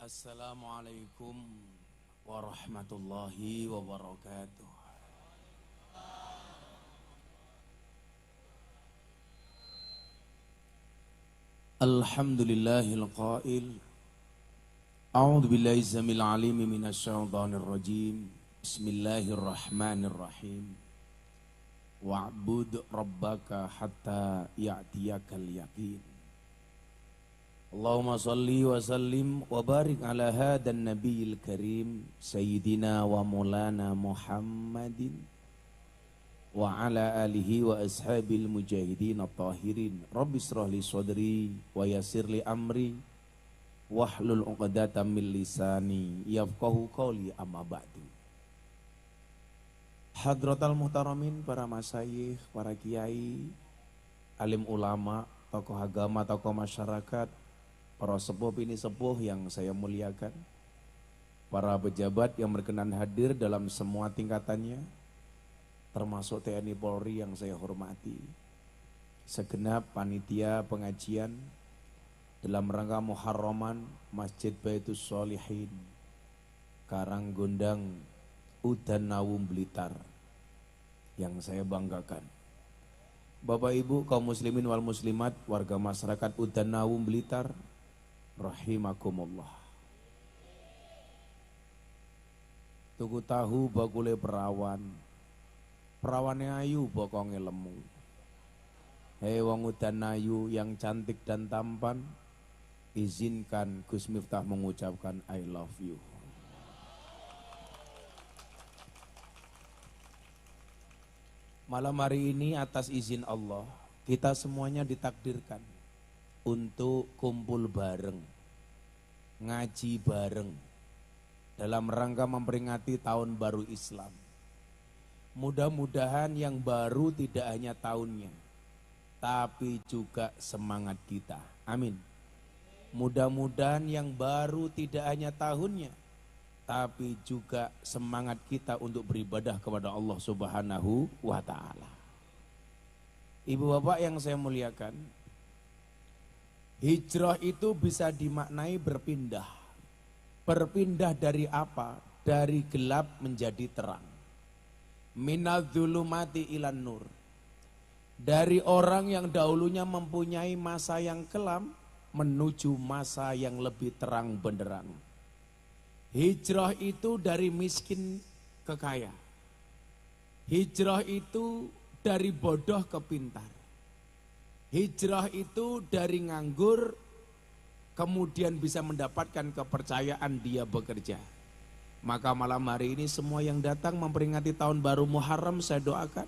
Assalamualaikum warahmatullahi wabarakatuh. Alhamdulillahil qail. A'udzu billahi zamil alim minasy syaithanir rajim. Bismillahirrahmanirrahim. Wa'bud rabbaka hatta ya'tiyakal yaqin. Allahumma salli wa sallim wa barik ala hadan nabiyil karim sayyidina wa maulana Muhammadin wa ala alihi wa ashabil mujahidin at-tahirin. Rabbi israh li sadri wa yassir li amri wahlul 'uqdatam min lisani yafqahu qawli, amma ba'du. Hadratal muhtaramin, para masyayikh, para kiai, alim ulama, tokoh agama, tokoh masyarakat, para sepuh bini sepuh yang saya muliakan, para pejabat yang berkenan hadir dalam semua tingkatannya, termasuk TNI Polri yang saya hormati, segenap panitia pengajian dalam rangka Muharraman Masjid Baitus Sholihin, Karanggondang, Udan Nawum, Blitar, yang saya banggakan. Bapak Ibu kaum muslimin wal muslimat, warga masyarakat Udan Nawum, Blitar, rahimakumullah. Tuku tahu bakule perawan, perawane ayu bokonge lemu. Hei wong Udan ayu yang cantik dan tampan, izinkan Gus Miftah mengucapkan I love you. Malam hari ini atas izin Allah, kita semuanya ditakdirkan untuk kumpul bareng, ngaji bareng, dalam rangka memperingati tahun baru Islam. Mudah-mudahan yang baru tidak hanya tahunnya, tapi juga semangat kita. Amin. Mudah-mudahan yang baru tidak hanya tahunnya, tapi juga semangat kita untuk beribadah kepada Allah Subhanahu wa ta'ala. Ibu bapak yang saya muliakan, hijrah itu bisa dimaknai berpindah. Berpindah dari apa? Dari gelap menjadi terang. Minadz-dzulumati ilan nur. Dari orang yang dahulunya mempunyai masa yang kelam menuju masa yang lebih terang benderang. Hijrah itu dari miskin ke kaya. Hijrah itu dari bodoh ke pintar. Hijrah itu dari nganggur kemudian bisa mendapatkan kepercayaan dia bekerja. Maka malam hari ini semua yang datang memperingati tahun baru Muharram, saya doakan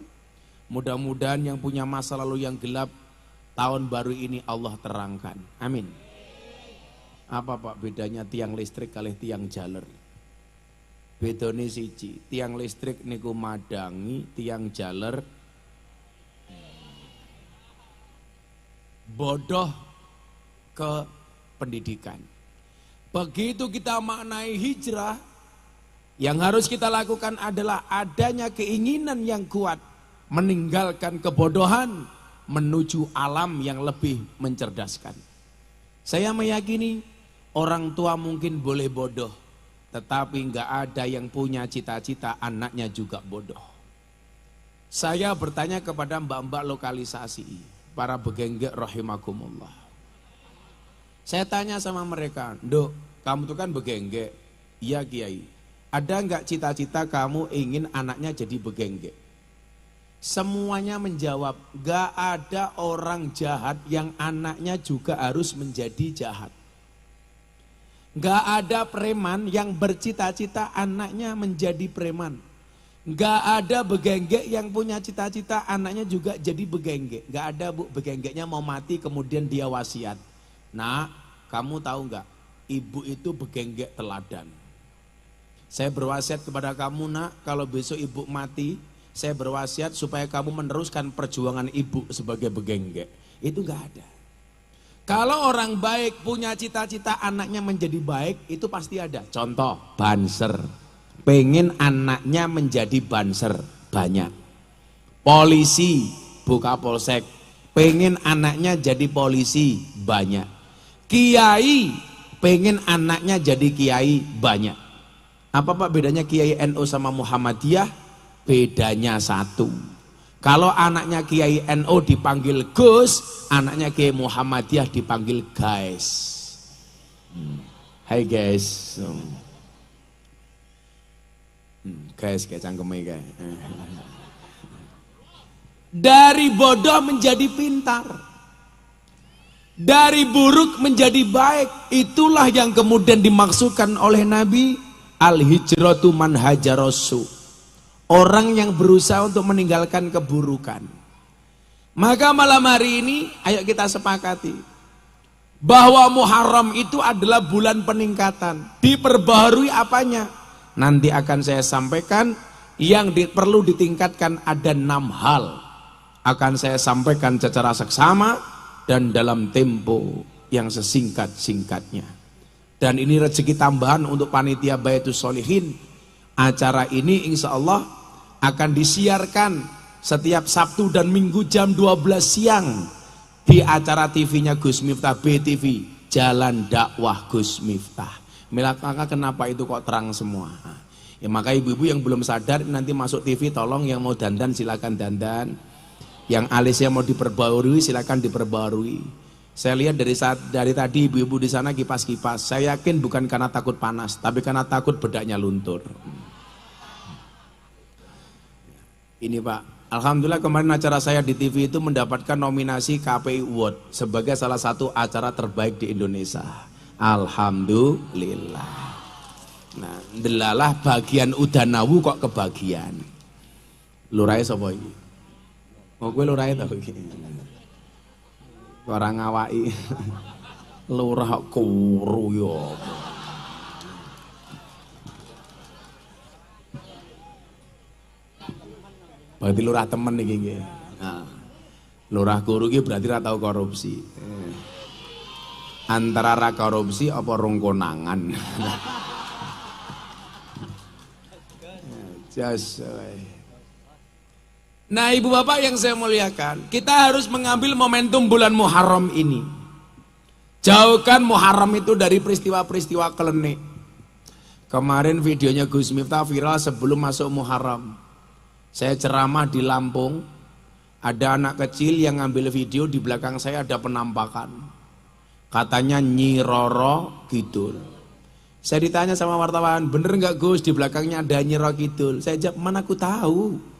mudah-mudahan yang punya masa lalu yang gelap, tahun baru ini Allah terangkan. Amin. Apa Pak bedanya tiang listrik kali tiang jaler? Bedone siji, tiang listrik niku madangi, tiang jaler bodoh ke pendidikan. Begitu kita maknai hijrah, yang harus kita lakukan adalah adanya keinginan yang kuat meninggalkan kebodohan menuju alam yang lebih mencerdaskan. Saya meyakini orang tua mungkin boleh bodoh, tetapi enggak ada yang punya cita-cita anaknya juga bodoh. Saya bertanya kepada mbak-mbak lokalisasi, para begenggek rahimakumullah. Saya tanya sama mereka, "Nduk, kamu tuh kan begenggek." "Iya Kiai." "Ada enggak cita-cita kamu ingin anaknya jadi begenggek?" Semuanya menjawab, "Enggak ada orang jahat yang anaknya juga harus menjadi jahat. Enggak ada preman yang bercita-cita anaknya menjadi preman. Enggak ada begenggek yang punya cita-cita anaknya juga jadi begenggek. Enggak ada Bu, begenggeknya mau mati kemudian dia wasiat. Nah, kamu tahu enggak, ibu itu begenggek teladan. Saya berwasiat kepada kamu nak, kalau besok ibu mati, saya berwasiat supaya kamu meneruskan perjuangan ibu sebagai begenggek." Itu enggak ada. Kalau orang baik punya cita-cita anaknya menjadi baik, itu pasti ada. Contoh, banser. Pengen anaknya menjadi banser, banyak. Polisi, buka polsek. Pengen anaknya jadi polisi, banyak. Kiai pengen anaknya jadi kiai banyak. Apa Pak bedanya Kiai NU sama Muhammadiyah? Bedanya satu. Kalau anaknya Kiai NU dipanggil Gus, anaknya Kiai Muhammadiyah dipanggil guys. Hai guys. Guys kayak cangkemnya kayak. Dari bodoh menjadi pintar. Dari buruk menjadi baik. Itulah yang kemudian dimaksudkan oleh Nabi. Al-hijratu man hajarosu. Orang yang berusaha untuk meninggalkan keburukan. Maka malam hari ini ayo kita sepakati bahwa Muharram itu adalah bulan peningkatan. Diperbaharui apanya? Nanti akan saya sampaikan. Yang perlu ditingkatkan ada 6 hal. Akan saya sampaikan secara seksama dan dalam tempo yang sesingkat-singkatnya. Dan ini rezeki tambahan untuk panitia Baitus Sholihin. Acara ini insya Allah akan disiarkan setiap Sabtu dan Minggu jam 12 siang di acara TV-nya Gus Miftah, BTV, Jalan Dakwah Gus Miftah. Mila kakak kenapa itu kok terang semua? Ya maka ibu-ibu yang belum sadar nanti masuk TV tolong, yang mau dandan silakan dandan. Yang alisnya mau diperbarui silakan diperbarui. Saya lihat dari tadi ibu-ibu di sana kipas-kipas. Saya yakin bukan karena takut panas, tapi karena takut bedaknya luntur. Ini Pak, alhamdulillah kemarin acara saya di TV itu mendapatkan nominasi KPI Award sebagai salah satu acara terbaik di Indonesia. Alhamdulillah. Nah, delalah bagian udanawu kok kebagian. Lurai sapa iki? Oh, gue lurai tau iki. Orang ngawai lurah kuru yo. Berarti lurah temen iki. Nah, lurah kuru iki berarti ra tau korupsi. Antara ra korupsi apa rong konangan. Nah ibu bapak yang saya muliakan, kita harus mengambil momentum bulan Muharram ini. Jauhkan Muharram itu dari peristiwa-peristiwa klenik. Kemarin videonya Gus Miftah viral sebelum masuk Muharram. Saya ceramah di Lampung, ada anak kecil yang ngambil video, di belakang saya ada penampakan. Katanya Nyi Roro Kidul. Saya ditanya sama wartawan, bener nggak Gus di belakangnya ada Nyi Roro Kidul? Saya jawab, mana aku tahu.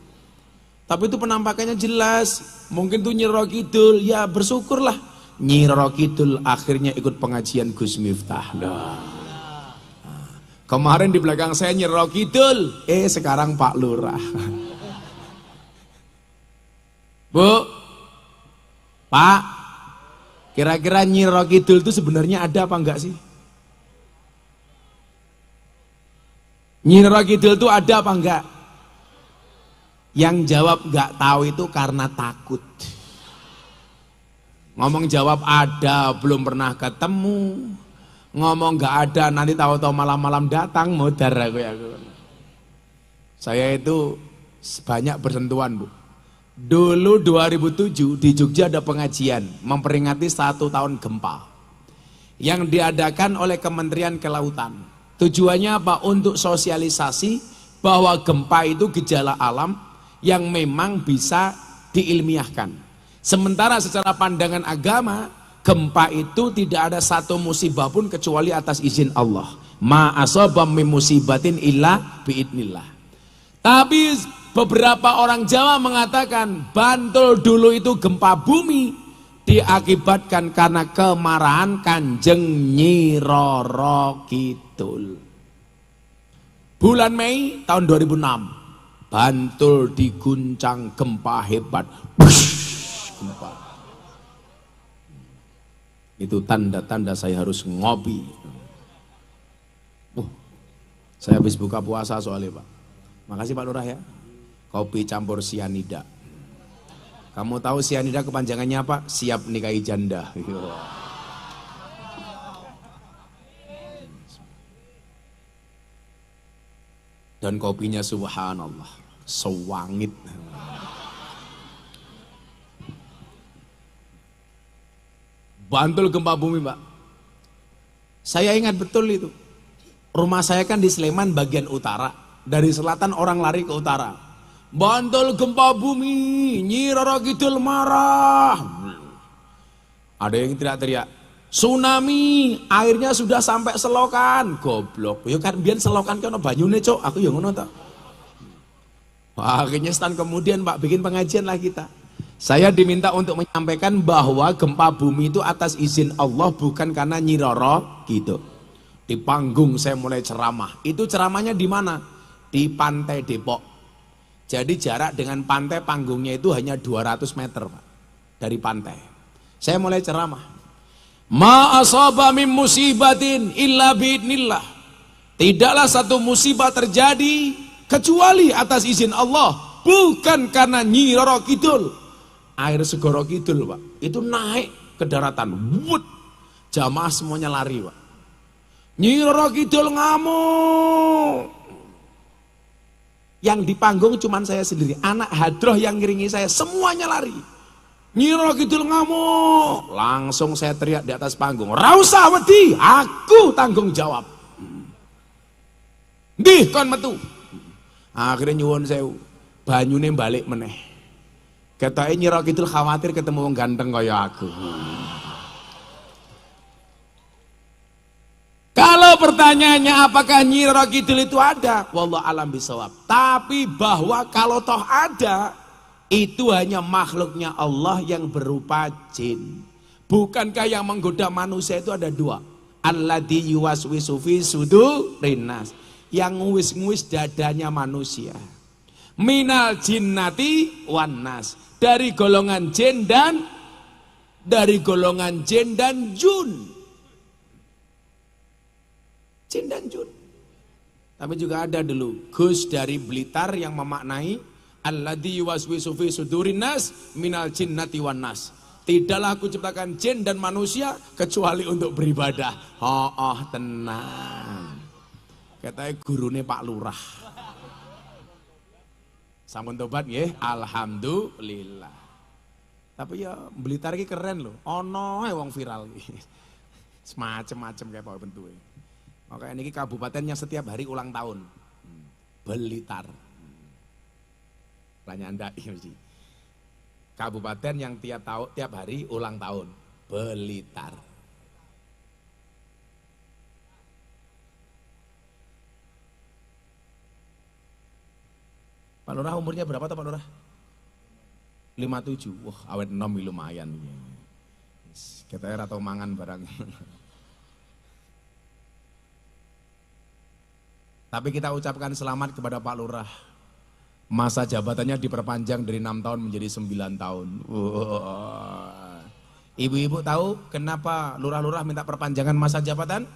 Tapi itu penampakannya jelas, mungkin tuh Nyi Roro Kidul, ya bersyukurlah. Nyi Roro Kidul akhirnya ikut pengajian Gus Miftah. Nah. Kemarin di belakang saya Nyi Roro Kidul, sekarang Pak Lurah. Bu, Pak, kira-kira Nyi Roro Kidul itu sebenarnya ada apa enggak sih? Nyi Roro Kidul itu ada apa enggak? Yang jawab nggak tahu itu karena takut. Ngomong jawab ada, belum pernah ketemu. Ngomong nggak ada, nanti tahu-tahu malam-malam datang, modar aku. Saya itu banyak bersentuhan Bu. Dulu 2007 di Jogja ada pengajian memperingati 1 tahun gempa yang diadakan oleh Kementerian Kelautan. Tujuannya apa? Untuk sosialisasi bahwa gempa itu gejala alam yang memang bisa diilmiahkan. Sementara secara pandangan agama, gempa itu tidak ada satu musibah pun kecuali atas izin Allah. Ma asabam min musibatin illa biidnillah. Tapi beberapa orang Jawa mengatakan Bantul dulu itu gempa bumi diakibatkan karena kemarahan Kanjeng Nyi Roro Kidul. Bulan Mei tahun 2006 Bantul diguncang gempa hebat. Gempa. Itu tanda-tanda saya harus ngopi. Saya habis buka puasa soalnya Pak. Makasih Pak Lurah ya. Kopi campur sianida. Kamu tahu sianida kepanjangannya apa? Siap nikahi janda. Dan kopinya subhanallah, sewangit. Bantul gempa bumi Pak. Saya ingat betul itu. Rumah saya kan di Sleman bagian utara. Dari selatan orang lari ke utara. Bantul gempa bumi, Nyi Roro Kidul marah. Ada yang teriak-teriak. Tsunami, airnya sudah sampai selokan. Goblok. Ya kan biyen selokan kan banyune, Cok. Aku ya ngono ta. Wah, akhirnya stand kemudian Pak bikin pengajian lah kita. Saya diminta untuk menyampaikan bahwa gempa bumi itu atas izin Allah, bukan karena Nyi Roro gitu. Di panggung saya mulai ceramah. Itu ceramahnya di mana? Di Pantai Depok. Jadi jarak dengan pantai panggungnya itu hanya 200 meter Pak. Dari pantai. Saya mulai ceramah. Ma asaba min musibatin illa biidnillah. Tidaklah satu musibah terjadi kecuali atas izin Allah, bukan karena Nyi Roro Kidul. Air Segoro Kidul Pak, itu naik ke daratan. Wut, jamaah semuanya lari Pak. Nyi Roro Kidul ngamuk. Yang di panggung cuman saya sendiri, anak hadroh yang ngiringi saya, semuanya lari. Nyi Roro Kidul ngamuk. Langsung saya teriak di atas panggung, "Ra usah wedi, aku tanggung jawab." Ndih kon metu. Akhirnya nyuwun sewu, banyune balik meneh. Ketoke Nyi Roro Kidul khawatir ketemu wong ganteng kaya aku. Kalau pertanyaannya apakah Nyi Roro Kidul itu ada? Wallahu alam bisawab. Tapi bahwa kalau toh ada, itu hanya makhluknya Allah yang berupa jin. Bukankah yang menggoda manusia itu ada dua? Alladzi yuwaswisu fi sudurin nas. Yang nguis-nguis dadanya manusia. Minal jinnati wan nas. Dari golongan jin dan jun. Jin dan jun. Tapi juga ada dulu Gus dari Blitar yang memaknai alladzi yuwaswisu fi sudurin nas minal jinnati wan nas. Tidaklah aku ciptakan jin dan manusia kecuali untuk beribadah. Oh, tenang. Katanya gurune Pak Lurah. Sampun tobat nggih, alhamdulillah. Tapi ya Blitar iki keren loh. Ono ae wong viral iki. Semacam-macam kayak pokoke bentuke. Makanya ini kabupaten yang setiap hari ulang tahun. Blitar. Tanya Anda mesti. Kabupaten yang tiap hari ulang tahun. Blitar. Pak Lurah umurnya berapa tuh Pak Lurah? 57. Wah, awet nom lumayan. Kita era tau mangan barang. Tapi kita ucapkan selamat kepada Pak Lurah. Masa jabatannya diperpanjang dari 6 tahun menjadi 9 tahun. Ibu-ibu tahu kenapa lurah-lurah minta perpanjangan masa jabatan?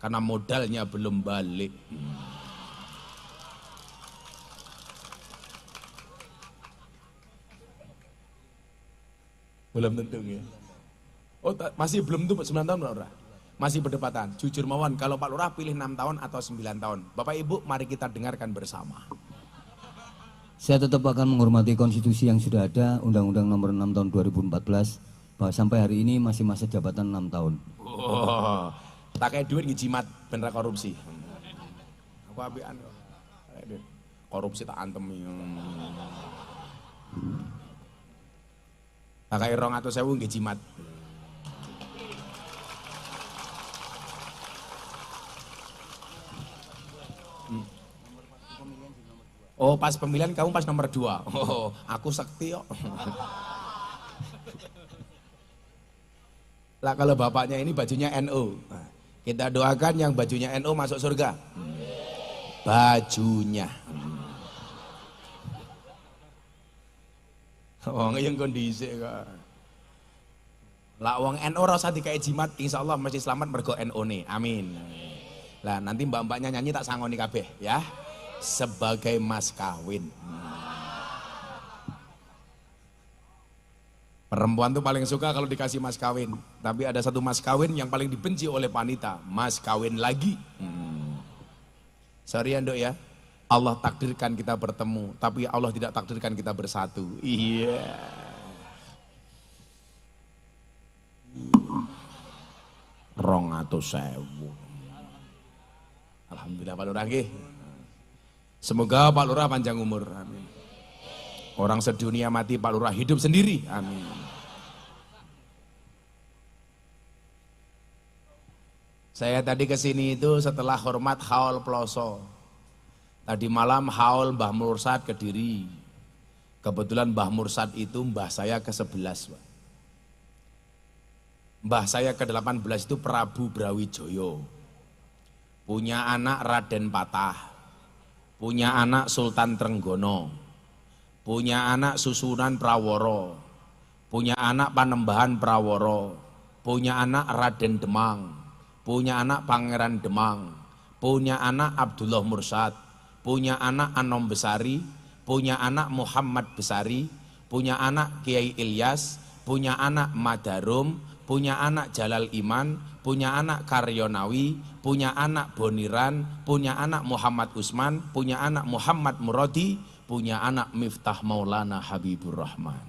Karena modalnya belum balik. Belum tentu ya. Oh, masih belum tuh 9 tahun Pak Lurah. Masih berdepatan. Jujur mawon, kalau Pak Lurah pilih 6 tahun atau 9 tahun. Bapak Ibu, mari kita dengarkan bersama. Saya tetap akan menghormati konstitusi yang sudah ada, Undang-Undang Nomor 6 Tahun 2014, bahwa sampai hari ini masih masa jabatan 6 tahun. Oh, tak kayak duit ngejimat bener korupsi. Apa abian? Korupsi tak antem. Tak kayak 200.000 ngejimat. Oh, pas pemilihan kamu pas nomor 2. Oh, aku sakti kok. Lah kalau bapaknya ini bajunya NU. Kita doakan yang bajunya NU masuk surga. Bajunya. Wong yang kondisi kok. Lah wong NU rasa dikai jimat, insyaallah mesti selamat mergo NU nih. Amin. Lah nanti mbak-mbaknya nyanyi tak sangoni kabeh ya. Sebagai mas kawin. Perempuan tuh paling suka kalau dikasih mas kawin. Tapi ada satu mas kawin yang paling dibenci oleh wanita. Mas kawin lagi. Sorry ya Nduk ya. Allah takdirkan kita bertemu, tapi Allah tidak takdirkan kita bersatu. Iya. 200.000. Alhamdulillah Pak Lurah nggih. Semoga Pak Lurah panjang umur. Amin. Orang sedunia mati, Pak Lurah hidup sendiri. Amin. Saya tadi kesini itu setelah hormat haul Ploso. Tadi malam haul Mbah Mursad Kediri. Kebetulan Mbah Mursad itu mbah saya ke-11. Mbah saya ke-18 itu Prabu Brawijaya. Punya anak Raden Patah. Punya anak Sultan Trenggono. Punya anak Susunan Praworo. Punya anak Panembahan Praworo. Punya anak Raden Demang. Punya anak Pangeran Demang. Punya anak Abdullah Mursad. Punya anak Anom Besari. Punya anak Muhammad Besari, punya anak Kiai Ilyas, punya anak Madarum, punya anak Jalal Iman, punya anak Karyonawi, punya anak Boniran, punya anak Muhammad Usman, punya anak Muhammad Muradi, punya anak Miftah Maulana Habibur Rahman.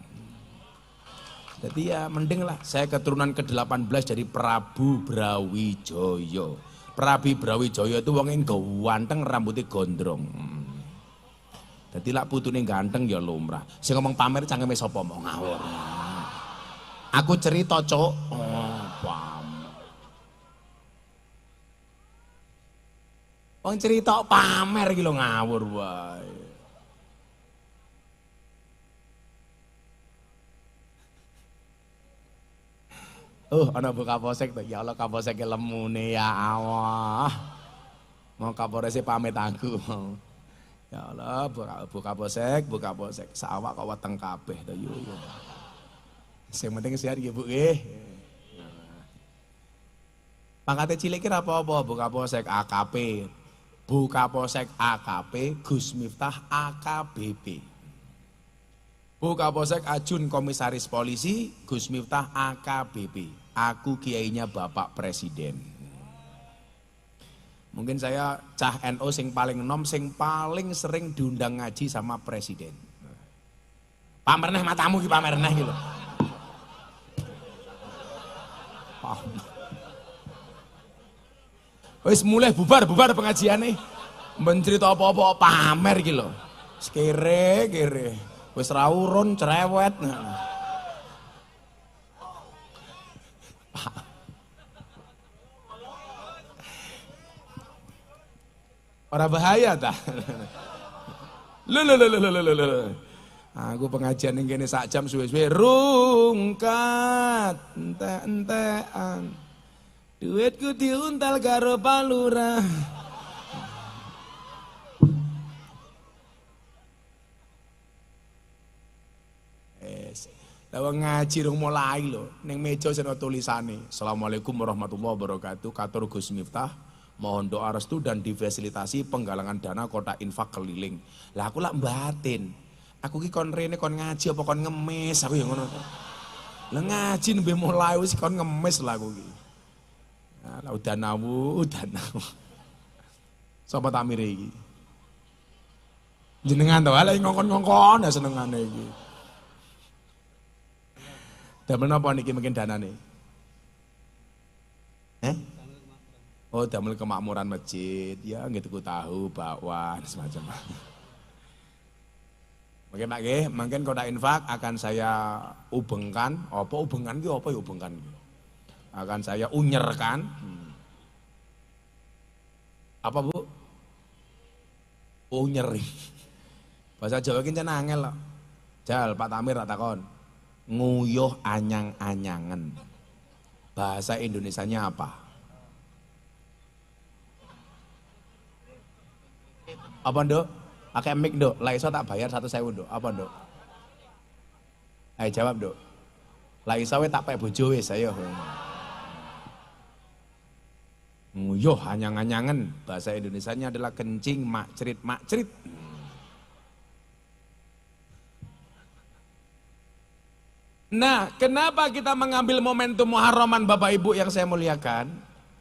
Jadi ya mending lah, saya keturunan ke-18 dari Prabu Brawijaya. Prabu Brawijaya itu wong yang ganteng, rambutnya gondrong. Jadi lak putune ganteng ya lumrah. Sing ngomong pamer cangkeme sapa mau ngawur. Aku cerita, Cuk. Oh, pamer. Wong cerita pamer iki lho ngawur wae. Ana Bu Kapolsek to. Ya Allah Kapolsek lemune ya Allah. Mau Kapolres pamit aku. Ya Allah, Bu Kapolsek, sawak kok weteng kabeh to yo. Sing penting sehat nggih Bu nggih. Pangkate cilik ki apa-apa Bu Kapolsek AKP. Bu Kapolsek AKP, Gus Miftah AKBP. Bu Kapolsek Ajun Komisaris Polisi, Gus Miftah AKBP. Aku kiainya Bapak Presiden. Mungkin saya cah NU sing paling enom, sing paling sering diundang ngaji sama presiden. Pamer neh matamu ki pamer neh gitu. Wis mulai bubar pengajiane. Mencerita apa-apa pamer iki lho. Kere. Wis ra urun cerewet. Ora bahaya ta? Lho. Aku pengajian ning kene sak jam suwe-suwe rungkat entek-entekan. Duitku diuntal karo Pak Lurah. Lah ngaji rung mulai lho, ning meja sing tulisane. Assalamualaikum warahmatullahi wabarakatuh. Katur Gus Miftah. Mohon doa restu dan difasilitasi penggalangan dana kota infak keliling. Lah aku lak batin. Aku ki kon rene kon ngaji apa kon ngemis aku ya ngono. Lah ngaji nembe mulai wis kon ngemis lah aku ki. Lah udah nawu. Sapa tamire iki? Jenengan to, lha ngongkon-ngongkon ya senengane iki. Damel napa niki mungkin danane? Oh, damel kemakmuran masjid, ya nggih tuku tahu, bakwan, semacam. Mungkin Pak nggih, mungkin kota infak akan saya ubengkan, apa ubengan ki apa ya ubengkan ki? Akan saya unyerkan. Apa Bu? Unyeri. Bahasa Jawa ki jan angel kok. Jal Pak Tamir tak takon. Nguyuh anyang-anyangen. Bahasa Indonesianya apa? Apa Nduk? Pakai mic Nduk, lah iso tak bayar 1.000 Nduk. Apa Nduk? Ayo jawab Nduk. Lah iso tak pek bojo wis ayo. Nguyuh anyang-anyangen. Bahasa Indonesianya adalah kencing makcerit. Nah, kenapa kita mengambil momentum Muharraman Bapak Ibu yang saya muliakan?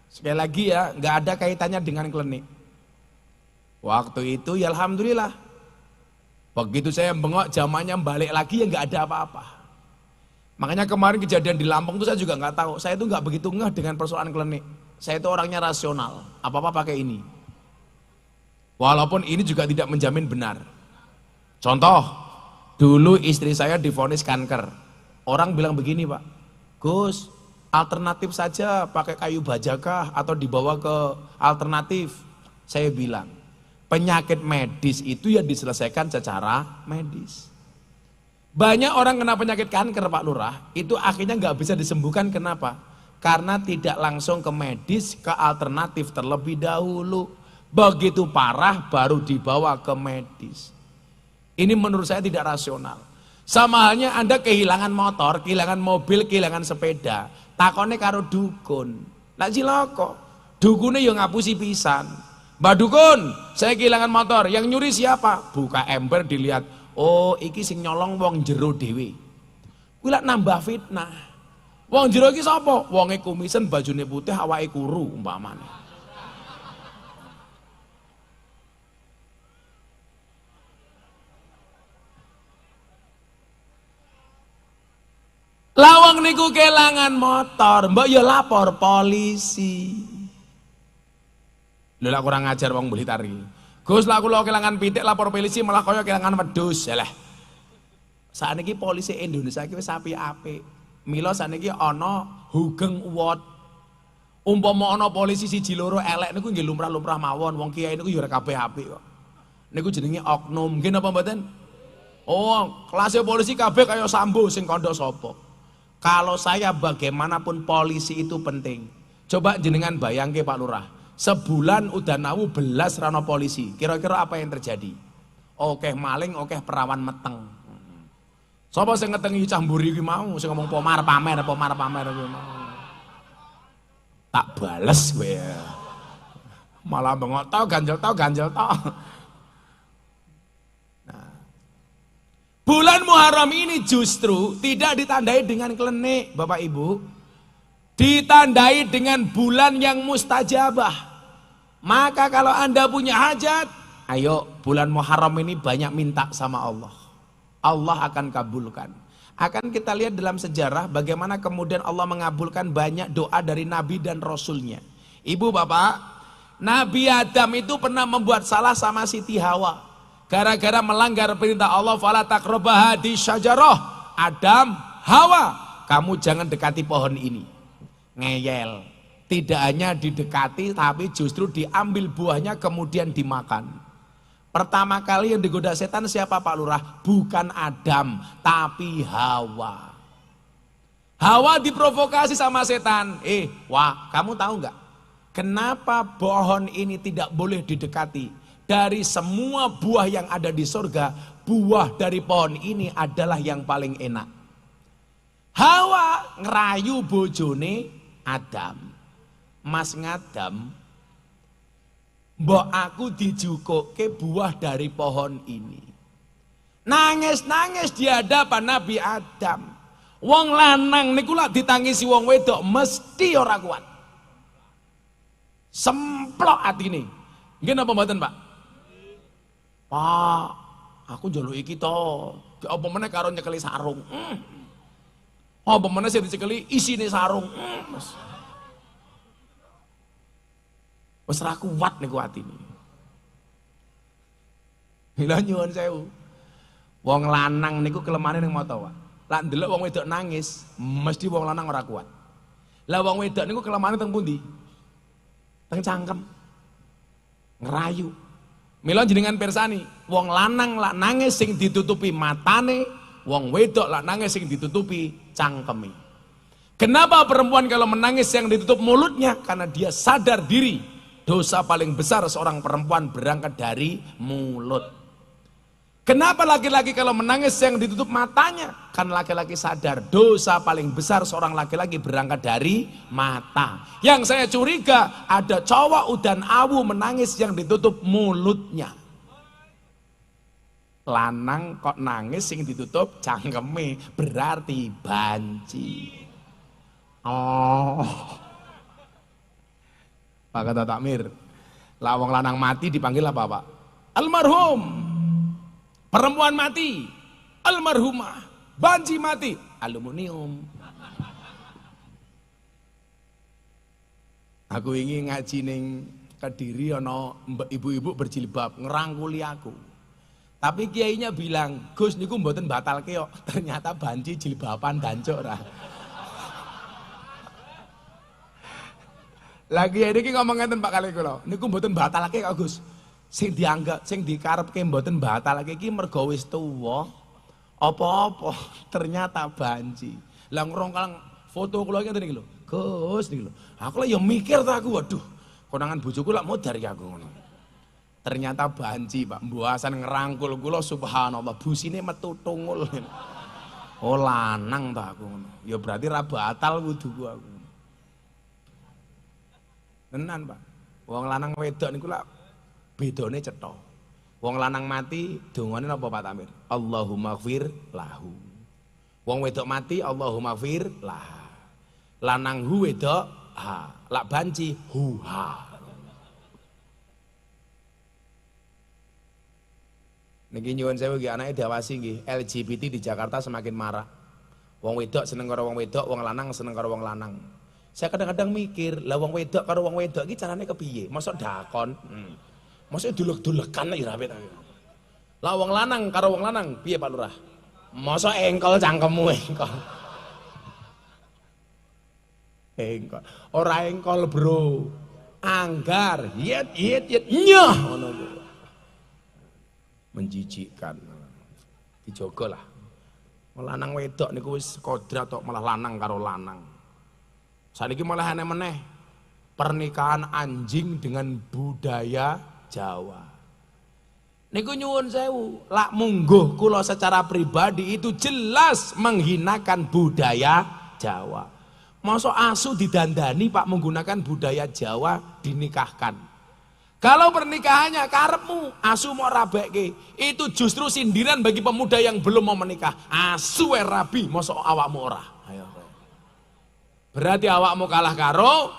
Sekali lagi ya, nggak ada kaitannya dengan klinik. Waktu itu ya alhamdulillah. Begitu saya bengok zamannya balik lagi ya nggak ada apa-apa. Makanya kemarin kejadian di Lampung itu saya juga nggak tahu. Saya itu nggak begitu ngeh dengan persoalan klinik. Saya itu orangnya rasional, apa-apa pakai ini. Walaupun ini juga tidak menjamin benar. Contoh, dulu istri saya divonis kanker. Orang bilang begini, Pak, Gus, alternatif saja pakai kayu bajakah atau dibawa ke alternatif. Saya bilang, penyakit medis itu ya diselesaikan secara medis. Banyak orang kena penyakit kanker, Pak Lurah, itu akhirnya nggak bisa disembuhkan. Kenapa? Karena tidak langsung ke medis, ke alternatif terlebih dahulu. Begitu parah baru dibawa ke medis. Ini menurut saya tidak rasional. Sama halnya Anda kehilangan motor, kehilangan mobil, kehilangan sepeda. Takone karo dukun. Lah cilaka. Dukune yang ngapusi pisan. Mbak dukun, saya kehilangan motor. Yang nyuri siapa? Buka ember dilihat. Oh, iki sing nyolong wong jero dhewe. Kuwi lak nambah fitnah. Wong jero iki sapa? Wonge kumisen, bajune putih, awake kuru umpamane. Lawang niku kelangan motor, mbak ya lapor polisi. Lha lak kurang ngajar wong Blitar iki. Gus, lak kula kelangan pitik lapor polisi malah kaya kelangan wedhus. Yalah. Sakniki polisi Indonesia iki wis apik-apik. Mila sakniki ana Hugeng Award. Umpama ana polisi siji loro elek niku nggih lumrah-lumrah mawon. Wong kiai niku ya ora kabeh apik kok. Niku jenenge oknum. Nggih napa mboten? Oh, kelasnya polisi kabeh kaya Sambo sing kandha sapa? Kalau saya bagaimanapun polisi itu penting. Coba jenengan bayangke Pak Lurah, sebulan udah nawu belas rano polisi. Kira-kira apa yang terjadi? Oke maling, oke perawan meteng. Sapa sing ngetengi cah mburi iki mau, sing ngomong pomar pamer kuwi mau. Tak bales kowe. Malah bengok tau ganjel tau. Bulan Muharram ini justru tidak ditandai dengan klenik, Bapak Ibu. Ditandai dengan bulan yang mustajabah. Maka kalau Anda punya hajat, ayo bulan Muharram ini banyak minta sama Allah. Allah akan kabulkan. Akan kita lihat dalam sejarah bagaimana kemudian Allah mengabulkan banyak doa dari Nabi dan Rasulnya. Ibu Bapak, Nabi Adam itu pernah membuat salah sama Siti Hawa. Gara-gara melanggar perintah Allah, fala taqrabaha di syajarah. Adam, Hawa, kamu jangan dekati pohon ini. Ngeyel. Tidak hanya didekati, tapi justru diambil buahnya kemudian dimakan. Pertama kali yang digoda setan siapa Pak Lurah? Bukan Adam, tapi Hawa. Hawa diprovokasi sama setan. Wah, kamu tahu nggak? Kenapa pohon ini tidak boleh didekati? Dari semua buah yang ada di surga, buah dari pohon ini adalah yang paling enak. Hawa ngerayu bojone Adam. Mas ngadam, mbok aku dijukuke buah dari pohon ini. Nangis-nangis di hadapan Nabi Adam. Wong lanang niku lak ditangisi wong wedok mesti ora kuat. Semplok atine. Nggih napa mboten, Pak? Pak, aku njaluk iki to. Apa meneh karo nyekeli sarung. Apa meneh sing dicekeli isine sarung. Wis ra kuat niku atine. Lha nyuwun sewu. Wong lanang niku kelemane ning mata, Pak. Lah ndelok wong wedok nangis, mesti wong lanang ora kuat. Lah wong wedok niku kelemane teng pundi? Teng cangkem. Ngerayu. Mila jenengan persani, wong lanang lak nangis sing ditutupi matane, wong wedok lak nangis sing ditutupi cangkeme. Kenapa perempuan kalau menangis yang ditutup mulutnya? Karena dia sadar diri. Dosa paling besar seorang perempuan berangkat dari mulut. Kenapa laki-laki kalau menangis yang ditutup matanya? Karena laki-laki sadar dosa paling besar seorang laki-laki berangkat dari mata. Yang saya curiga ada cowok udan awu menangis yang ditutup mulutnya. Lanang kok nangis yang ditutup cangkeme berarti banci. Oh. Pak kata takmir, lawang lanang mati dipanggil apa Pak? Almarhum. Perempuan mati, almarhumah. Banci mati, aluminium. Aku ingin ngaji ning Kediri ana ibu-ibu berjilbab ngerangkuli aku. Tapi kiainya bilang, "Gus niku mboten batalke kok." Ternyata banci jilbaban dancuk ra. Lagi ini ngomong ngeten Pak kali kula, niku mboten batalke kok Gus. Sing dianggap sing dikarepke mboten batalke iki mergo wis tuwa. Apa-apa ternyata banci. Lah ngrongkang foto kula iki ngene iki lho. Gus niki lho. Aku lah ya mikir ta aku, waduh. Konangan bojoku lak modar ya aku ngono. Ternyata banci, Pak. Mbuasan ngerangkul kula subhanallah, busine metu tungul. Oh lanang ta aku ngono. Ya berarti ra batal wuduku aku. Tenan, Pak. Wong lanang wedok niku lak bedone cetha. Wong lanang mati dongane napa Pak Tamir? Allahumma ighfir lahu. Wong wedok mati Allahumma ighfir lah. Lanang hu wedok ha, lak banci hu ha. Niki nyuwun sewu nggih anake diawasi nggih, LGBT di Jakarta semakin marak. Wong wedok seneng karo wong wedok, wong lanang seneng karo wong lanang. Saya kadang-kadang mikir, lah wong wedok karo wong wedok iki carane kepiye? Mosok dakon. Mosok dulek-dulekan ya rapi ta. Lah wong lanang karo wong lanang piye Pak Lurah? Mosok engkol cangkemmu engkol. Engkol. Ora engkol, Bro. Anggar, yet nyah ngono lho. Menjijikkan. Dijogo lah. Lanang wedok niku wis kodrat tok malah lanang karo lanang. Saiki malah aneh meneh. Pernikahan anjing dengan budaya Jawa. Niku nyuwun sewu, lak mungguh kula secara pribadi itu jelas menghinakan budaya Jawa. Masa asu didandani Pak menggunakan budaya Jawa dinikahkan. Kalau pernikahannya karepmu asu mau rabekke, itu justru sindiran bagi pemuda yang belum mau menikah. Asu rabi, masa awakmu ora. Ayo. Berarti awakmu kalah karo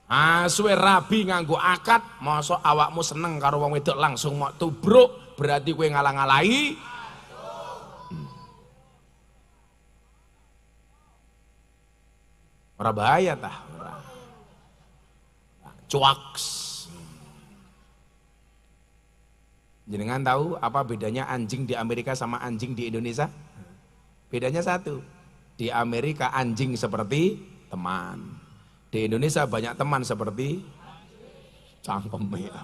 asu rabi nganggo akad, masa awakmu seneng karo wong wedok langsung mau tubruk, berarti kowe ngalang-alangi. Ora bahaya tah, ora. Cuaks. Jenengan tahu apa bedanya anjing di Amerika sama anjing di Indonesia? Bedanya satu. Di Amerika anjing seperti teman. Di Indonesia banyak teman seperti cangkem ya.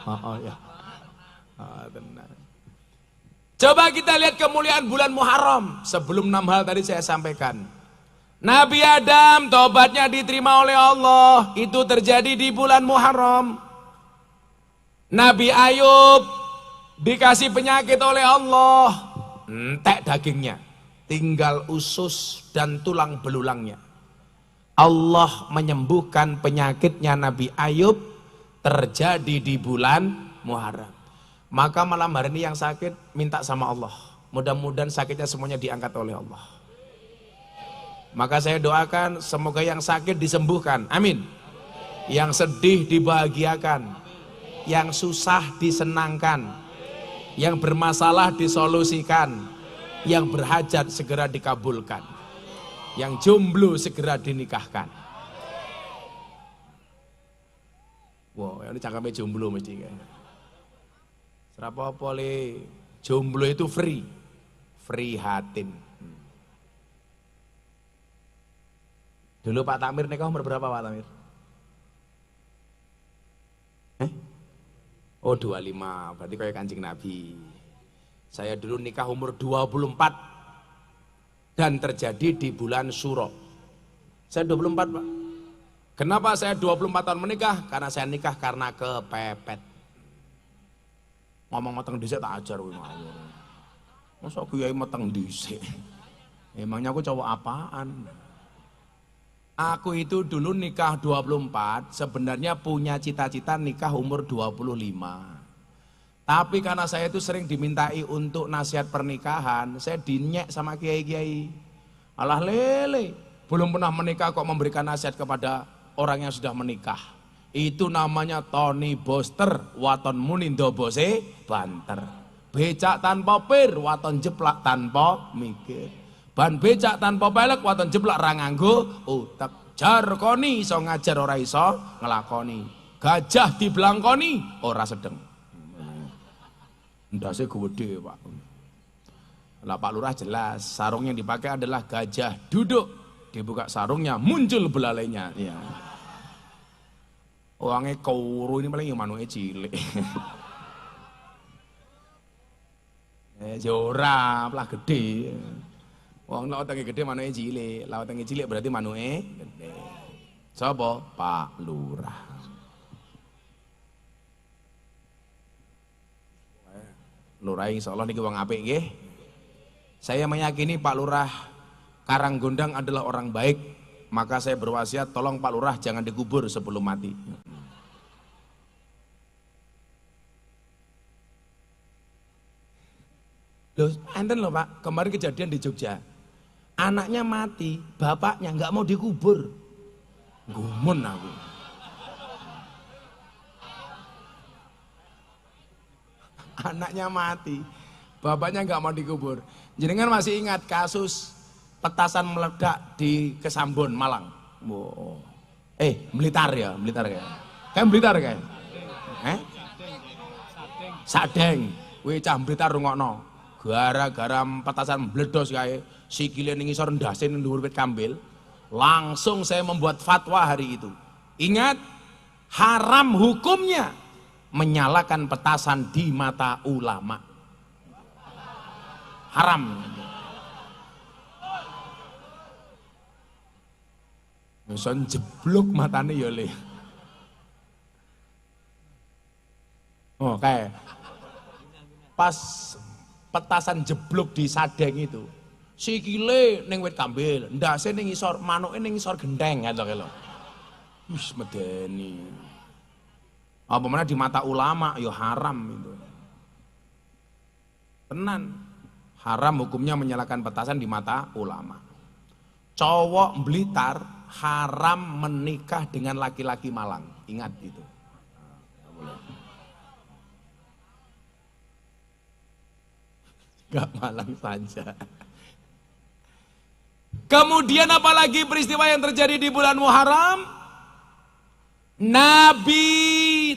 Oh ya. Benar. Coba kita lihat kemuliaan bulan Muharram. Sebelum 6 hal tadi saya sampaikan. Nabi Adam tobatnya diterima oleh Allah, itu terjadi di bulan Muharram. Nabi Ayub dikasih penyakit oleh Allah, entek dagingnya, tinggal usus dan tulang belulangnya. Allah menyembuhkan penyakitnya Nabi Ayub terjadi di bulan Muharram. Maka malam hari ini yang sakit minta sama Allah, mudah-mudahan sakitnya semuanya diangkat oleh Allah. Maka saya doakan semoga yang sakit disembuhkan, amin. Yang sedih dibahagiakan, yang susah disenangkan, yang bermasalah disolusikan, yang berhajat segera dikabulkan, yang jomblo segera dinikahkan. Wow, ini cakapnya jomblo mesti kan. Serapa boleh jomblo itu free hatin. Dulu Pak Tamir nikah umur berapa Pak Tamir? Oh 25, berarti kayak Kanjeng Nabi. Saya dulu nikah umur 24 dan terjadi di bulan Syuro. Saya 24 Pak. Kenapa saya 24 tahun menikah? Karena saya nikah karena kepepet. Ngomong mateng dhisik tak ajar kowe. Masa kiai mateng dhisik. Emangnya aku cowok apaan? Aku itu dulu nikah 24, sebenarnya punya cita-cita nikah umur 25. Tapi karena saya itu sering dimintai untuk nasihat pernikahan, saya dinyek sama kiai-kiai. Alah lele, belum pernah menikah kok memberikan nasihat kepada orang yang sudah menikah. Itu namanya Tony Boster, waton munindo bose banter. Becak tanpa pir, waton jeplak tanpa mikir. ban becak tanpa pelek waton jeblak ra nganggo utek. Jarkoni iso ngajar ora iso ngelakoni. Gajah diblangkoni ora sedeng. Ndase gede, Pak. Lah Pak Lurah jelas, sarung yang dipakai adalah gajah duduk. Dibuka sarungnya muncul belalainya. Ya. Orangnya kuru ini paling manuke cilik. Ora, lah gede. Wong nek wetenge gede manuke cilik, lah wetenge cilik berarti manuke gede. Sapa? Pak Lurah. Lurah insyaallah niki wong apik nggih. Saya meyakini Pak Lurah Karanggondang adalah orang baik, maka saya berwasiat tolong Pak Lurah jangan dikubur sebelum mati. Loh, enten loh Pak, kemarin kejadian di Jogja. Anaknya mati, bapaknya nggak mau dikubur. Gumun aku. Anaknya mati, bapaknya nggak mau dikubur. Jenengan masih ingat kasus petasan meledak di Kesambon, Malang? Wow. Blitar ya? Kan Blitar kan? Sadeng. Wih cah Blitar rungokno. Gara-gara petasan meledos kae sikile ning isor ndase ning dhuwur wit kambil, langsung saya membuat fatwa hari itu. Ingat, haram hukumnya menyalakan petasan di mata ulama. Haram. Ngeson jeblok matane ya le. Oh kayak pas petasan jeblok di Sadeng itu, sikile ning wit kambil, ndase ning isor, manuke ning isor gendeng lho. Wis medeni. Apa mana di mata ulama ya haram itu. Tenan. Haram hukumnya menyalakan petasan di mata ulama. Cowok Blitar haram menikah dengan laki-laki Malang. Ingat itu. Gak Malang saja. Kemudian apalagi peristiwa yang terjadi di bulan Muharram? Nabi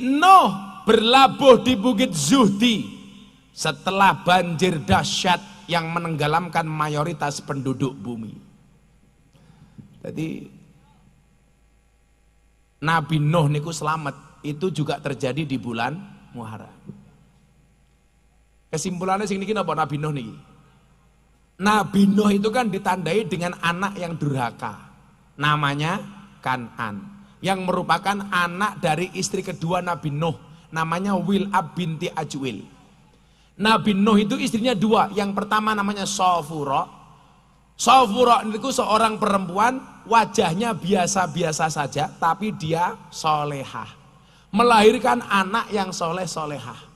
Nuh berlabuh di Bukit Zuhdi setelah banjir dahsyat yang menenggelamkan mayoritas penduduk bumi. Jadi Nabi Nuh niku selamat itu juga terjadi di bulan Muharram. Kesimpulannya sing niki napa Nabi Nuh niki? Nabi Nuh itu kan ditandai dengan anak yang durhaka. Namanya Kan'an, yang merupakan anak dari istri kedua Nabi Nuh, namanya Wil'ab binti Ajwil. Nabi Nuh itu istrinya dua, yang pertama namanya Sofura. Sofura itu seorang perempuan, wajahnya biasa-biasa saja, tapi dia solehah, melahirkan anak yang soleh-solehah.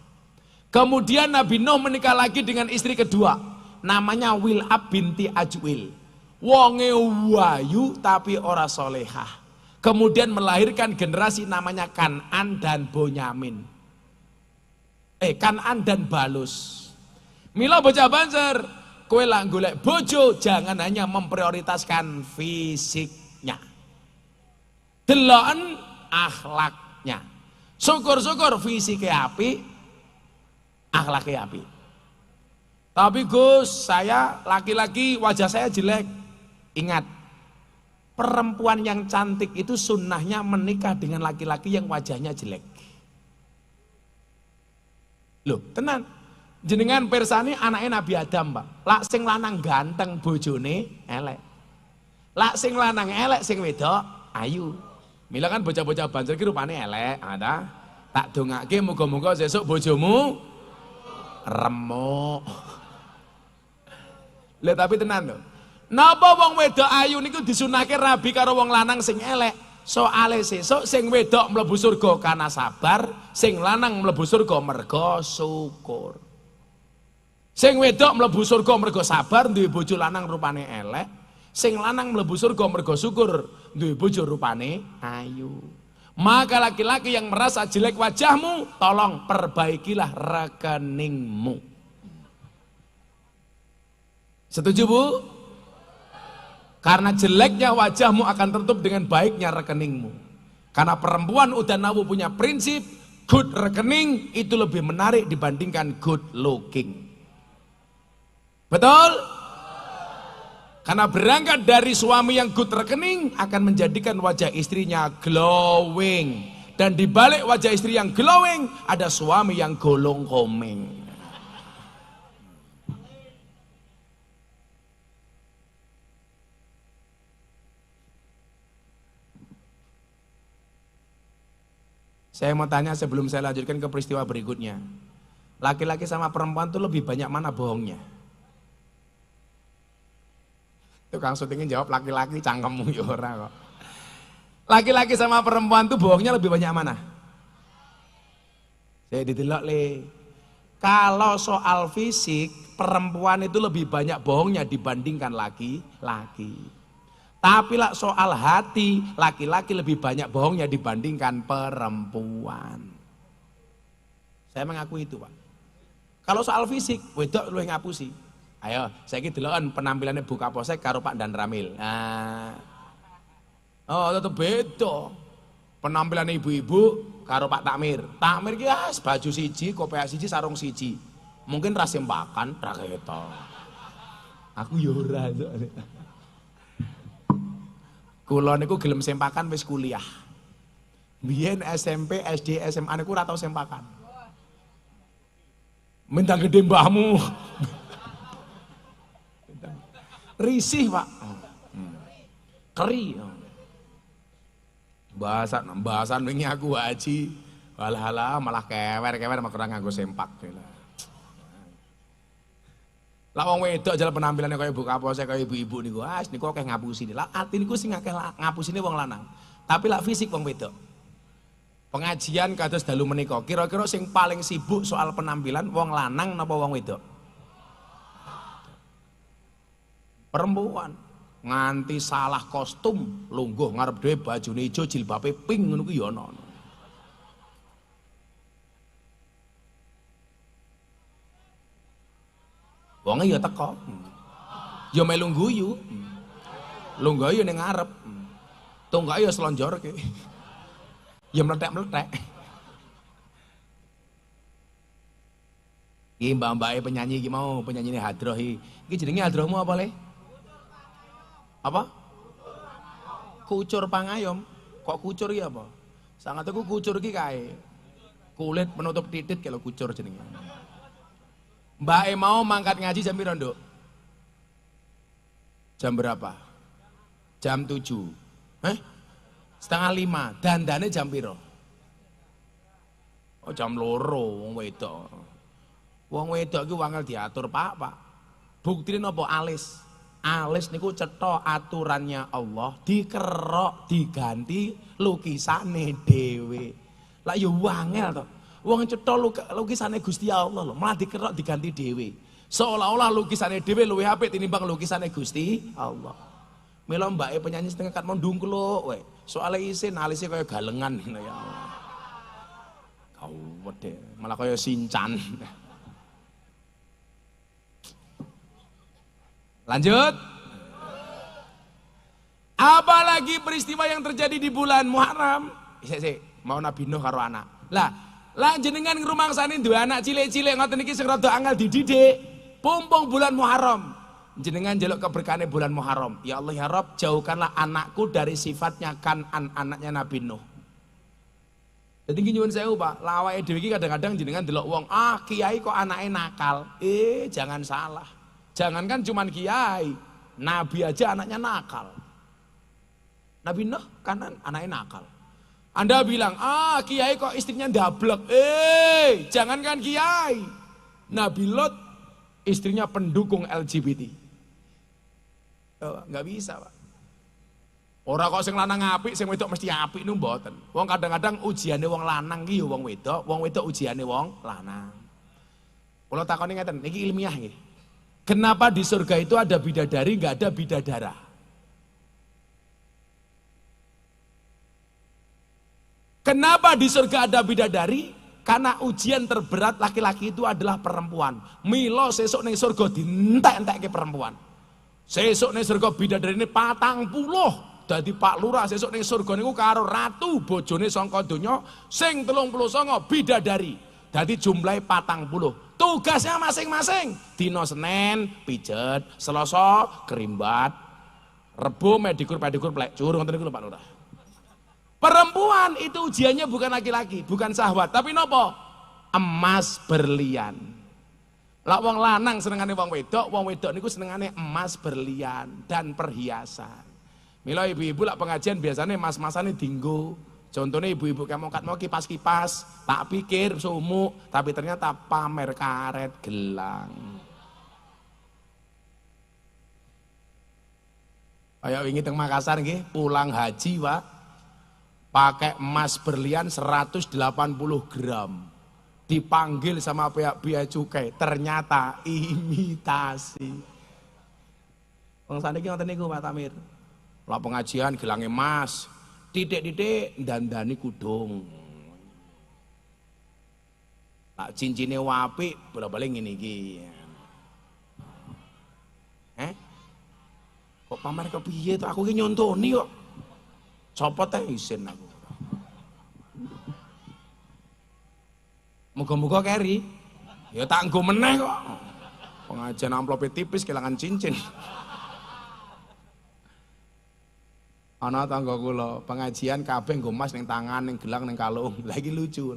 Kemudian Nabi Nuh menikah lagi dengan istri kedua, namanya Wil'ab binti Ajwil. Wonge wayu tapi ora solehah. Kemudian melahirkan generasi namanya Kan'an dan Bonyamin. Kan'an dan Balus. Mila bocah Banjar, kowe lak golek bojo jangan hanya memprioritaskan fisiknya, deloken akhlaknya. Syukur-syukur fisiknya apik, akhlaknya apik. Tapi Gus, saya laki-laki wajah saya jelek. Ingat, perempuan yang cantik itu sunnahnya menikah dengan laki-laki yang wajahnya jelek. Loh, tenan. Jenengan persani anaknya Nabi Adam, Pak. Lak sing lanang ganteng bojone elek. Lak sing lanang elek sing wedok ayu. Mila kan bocah-bocah Banjar ki rupane elek, ada. Tak dongake muga-muga sesuk bojomu remuk. Lha tapi tenan lho. Napa wong wedok ayu niku disunahke rabi karo wong lanang sing elek? Soale sesuk sing wedok mlebu surga karena sabar, sing lanang mlebu surga mergo syukur. Sing wedok mlebu surga mergo sabar duwe bojo lanang rupane elek, sing lanang mlebu surga mergo syukur duwe bojo rupane ayu. Maka laki-laki yang merasa jelek wajahmu, tolong perbaikilah rekeningmu. Setuju Bu? Karena jeleknya wajahmu akan tertutup dengan baiknya rekeningmu. Karena perempuan udah nawu punya prinsip, good rekening itu lebih menarik dibandingkan good looking. Betul? Karena berangkat dari suami yang good rekening akan menjadikan wajah istrinya glowing. Dan di balik wajah istri yang glowing ada suami yang golong komeng. Saya mau tanya sebelum saya lanjutkan ke peristiwa berikutnya. Laki-laki sama perempuan tuh lebih banyak mana bohongnya? Tukang syutingnya jawab laki-laki, cangkemmu ya ora kok. Laki-laki sama perempuan tuh bohongnya lebih banyak mana? Saya didelok le. Kalau soal fisik, perempuan itu lebih banyak bohongnya dibandingkan laki-laki. Tapi lah soal hati, laki-laki lebih banyak bohongnya dibandingkan perempuan. Saya mengakui itu, Pak. Kalau soal fisik, wedok luwih ngapusi. Ayo, saiki deloken penampilannya Bu Kapolsek karo Pak Dan Ramil. Nah. Oh, tetep beda. Penampilan ibu-ibu karo Pak Takmir. Takmir ki baju siji, kopiah siji, sarung siji. Mungkin ra sempakan, ra ketok. Aku yo ora. Kula niku gelem sempakan wis kuliah. Biyen SMP, SD, SMA niku ora tau sempakan. Minta gede mbahmu. Risih, Pak. Keri. Bahasan wingi aku haji. Walah malah kewer mak ora nganggo sempak. Lah wong wedok jalan penampilannya kaya Bu Kapolsek kaya ibu-ibu niku, niku akeh ngapusine. Lah ati niku sing akeh ngapusine wong lanang. Tapi lah fisik wong wedok. Pengajian kados dalu menika, kira-kira sing paling sibuk soal penampilan wong lanang napa wong wedok? Perempuan. Nganti salah kostum, lungguh ngarep dhewe bajune ijo, jilbabe pink ngono ku ya ana. Wonge ya teko. Ya melu guyu. Lungguh ya ning ngarep. Tunggake ya slonjorke. Ya meletek-meletek. Iki mbak-mbake penyanyi iki mau, penyanyine hadroh iki. Iki jenenge hadrohmu apa, Le? Apa? Kucur pangayom. Kok kucur iki apa? Sangat aku kucur iki kae. Kulit penutup titit kalau kucur jenenge. Mbak mau mangkat ngaji jam piro, Nduk? Jam berapa? Jam 7. Setengah 5. Dandane jam piro? Oh, jam 2 wong wedok. Wong wedok iki wangel diatur, Pak. Buktine napa alis? Alis niku cetha aturannya Allah, dikerok, diganti lukisane dhewe. Lah ya wangel to. Wong cetha lukisane Gusti Allah lho, malah dikerok diganti dhewe. Seolah-olah lukisane dhewe luwih apik tinimbang lukisane Gusti Allah. Mila mbake penyanyi setengah kat mau ndungkluk kowe. Soale isin alise kaya galengan ya Allah. Kau wedhe, malah kaya sincan. Lanjut. Apalagi peristiwa yang terjadi di bulan Muharram. Mau Nabi Nuh karo anak. Lah jenengan ngrumangsani duwe anak cilik-cilik ngoten iki sing rada angel dididik. Pumpung bulan Muharram. Jenengan njaluk keberkahan bulan Muharram. Ya Allah ya Rabb, jauhkanlah anakku dari sifatnya Kan'an, anaknya Nabi Nuh. Dadi nyuwun sewu, Pak. Lah awake dhewe iki kadang-kadang jenengan delok wong, kiai kok anake nakal. Jangan salah. Jangankan cuman kiai, Nabi aja anaknya nakal. Nabi Nuh Kan'an anaknya nakal. Anda bilang, kiai kok istrinya ndablek. Jangankan kiai. Nabi Lot istrinya pendukung LGBT. Nggak bisa, Pak. Ora kok sing lanang apik, sing wedok mesti apik niku mboten. Wong kadang-kadang ujiane wong lanang ki ya wong wedok ujiane wong lanang. Kula takoni ngeten, niki ilmiah nggih. Kenapa di surga itu ada bidadari, nggak ada bidadara? Kenapa di surga ada bidadari? Karena ujian terberat laki-laki itu adalah perempuan. Milo sesuk ning surga dientek-entekke perempuan. Sesuk ning surga bidadarine 40. Dadi Pak Lurah sesuk ning surga niku karo ratu bojone saka donya sing 39 bidadari. Dadi jumlahe 40. Tugasnya masing-masing. Dina Senin pijet, Selasa kerimbat, Rebo medikur-pedikur plecur, ngoten niku lho Pak Lurah. Perempuan itu ujiannya bukan laki-laki, bukan syahwat, tapi nopo? Emas berlian. Lah wong lanang senengane wong wedok niku senengane emas berlian dan perhiasan. Mila ibu-ibu lak pengajian biasanya mas-masane dinggo. Contohnya ibu-ibu kamu mau kipas-kipas, tak pikir sumuk, tapi ternyata pamer karet gelang. Kayak wingi teng Makassar nggih, pulang haji, Pak. Pakai emas berlian 180 gram. Dipanggil sama pihak bea cukai, ternyata imitasi. Wong saniki ngoten niku Pak Tamir. Lah pengajian gelang emas, titik-titik dandani kudung. Lah cincine apik, bola-bali ngene iki. Kok pamer kepiye to? Aku ki nyontoni kok. Copot teh isin aku. Muga-muga keri. Ya tak nggo meneh kok. Pengajian amplope tipis kelangan cincin. Ana tangga kula, pengajian kabeh nggo emas ning tangan, ning gelang, ning kalung. Lah iki lucu.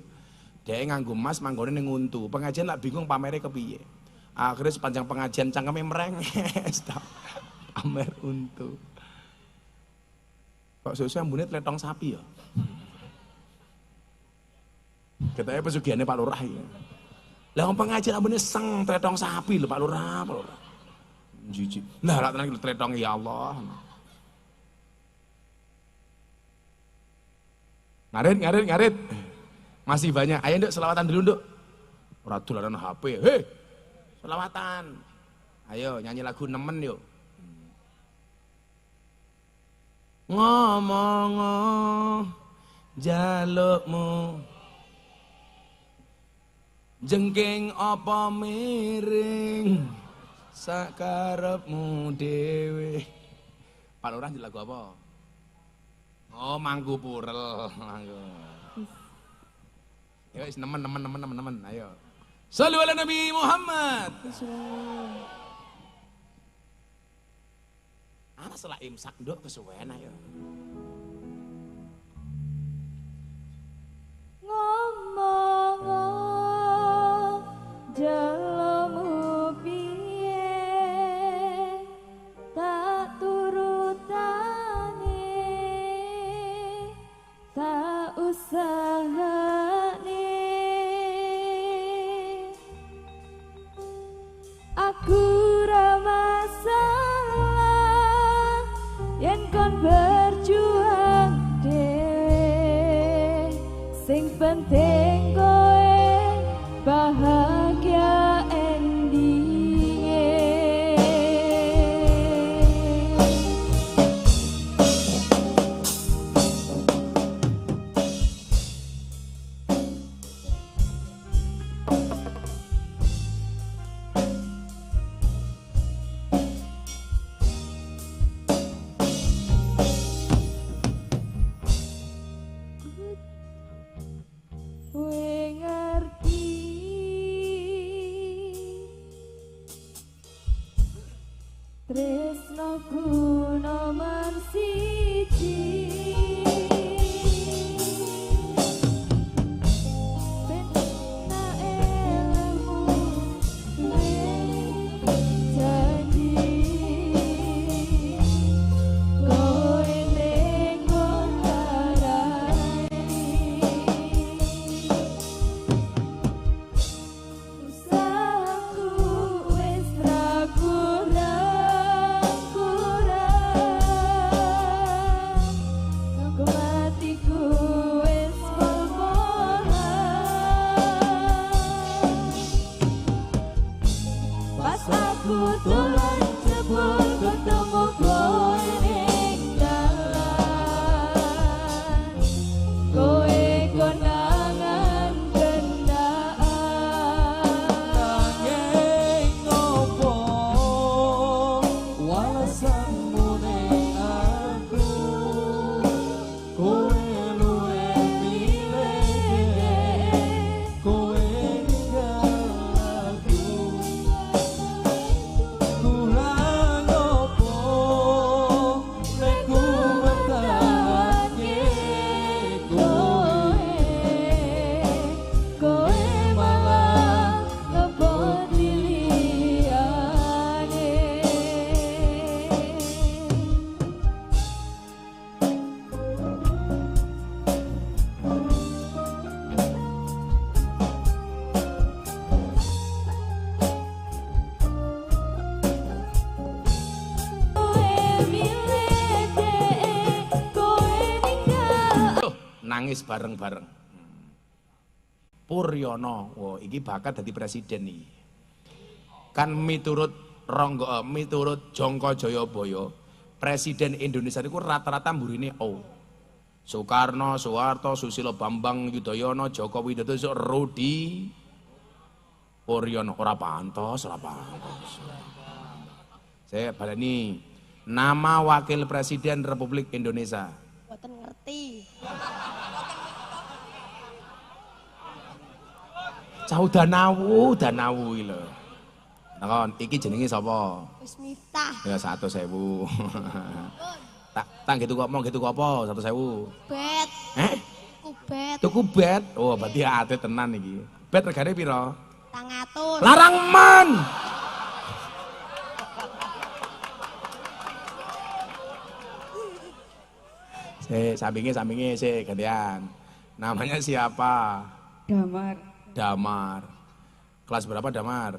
Dhek nganggo emas manggone ning untu. Pengajian lak bingung pamere kepiye. Akhirnya sepanjang pengajian cangkeme merenges. Pamer untu. Kok susu ambune tletong sapi ya? Katanya pesugihannya Pak Lurah ya. Lah wong pengajian ambune seng tletong sapi lho Pak Lurah, Pak Lurah. Jijik. Lah lak tenan tletong ya Allah. Ngarit. Masih banyak. Ayo Nduk selawatan dulu Nduk. Ora dolanan HP. Hei. Selawatan. Ayo nyanyi lagu nemen yuk. Ngomong jalukmu jengking apa miring sakarepmu dhewe. Pak Lurah di lagu apa? Oh, Mangku Purel. Ya wis nemen. Ayo. Shallu ala Nabi Muhammad. Ana salah imsak Nduk kesuwen ayo. Ngomong jalomu piye tak turutane tak usahane aku ra masalah yen kon berjuang dhewe sing penting kowe bahagia endinge. Kowe ngerti tresnaku nomor siji. Ben tak elmu janji kowe ning nggon nangis bareng-bareng. Puryono, wah iki bakat dadi presiden nih. Kan miturut Jongko Joyoboyo, presiden Indonesia itu rata-rata mburine O. Soekarno, Soeharto, Susilo Bambang Yudhoyono, Joko Widodo, Rudi Puryono, ora pantos. Saya baleni nama wakil presiden Republik Indonesia. Boten ngerti. Cau Danawu iki lho. Nakon, iki jenenge sapa? Wis Miftah. Ya 100.000. Tak gitu kok mau gitu kok apa 100.000. Bet. Kubet. Tuku bet. Oh, berarti atlet tenan iki. Bet regane piro? 200. Larang man. Sampingnya gantian. Namanya siapa? Damar. Kelas berapa Damar?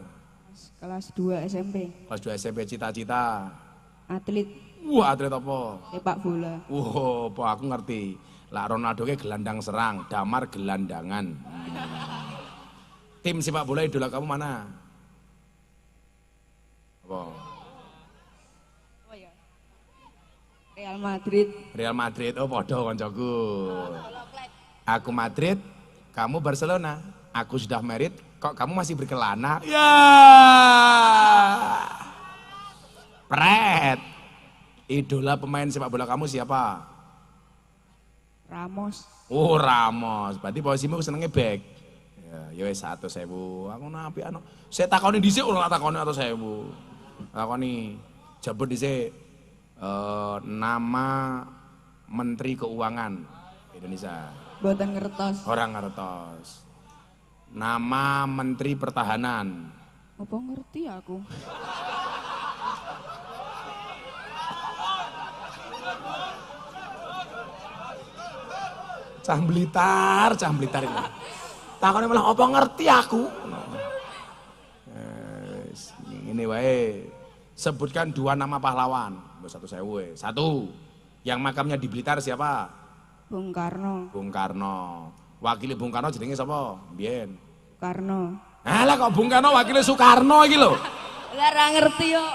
Kelas 2 SMP. Kelas 2 SMP, cita-cita. Atlet Wah, atlet apa? sepak bola. Wah, apa aku ngerti. Lah Ronaldo ke gelandang serang, Damar gelandangan. Tim sepak bola idola kamu mana? Apa? Real Madrid. Real Madrid. Oh, podo koncoku. Aku Madrid, kamu Barcelona. Aku sudah merit, kok kamu masih berkelana? Ya. Pret. Idola pemain sepak bola kamu siapa? Ramos. Oh, Ramos. Berarti posisimu senengnya back. Ya wis 100.000. Aku napi anu. Saya takoni dhisik ora takoni 100.000. Takoni jebut dhisik nama Menteri Keuangan Indonesia. Boten ngertos. Orang ngertos. Nama Menteri Pertahanan. Apa ngerti aku? Cah Blitar ini. Takone malah apa ngerti aku. Ini wae. Sebutkan 2 nama pahlawan. 100.000. 1. Yang makamnya di Blitar siapa? Bung Karno. Bung Karno. Wakili Bung Karno jenenge sapa? Biyen. Karno. Alah kok Bung Karno wakile Soekarno iki lho. Lah ra ngerti yo.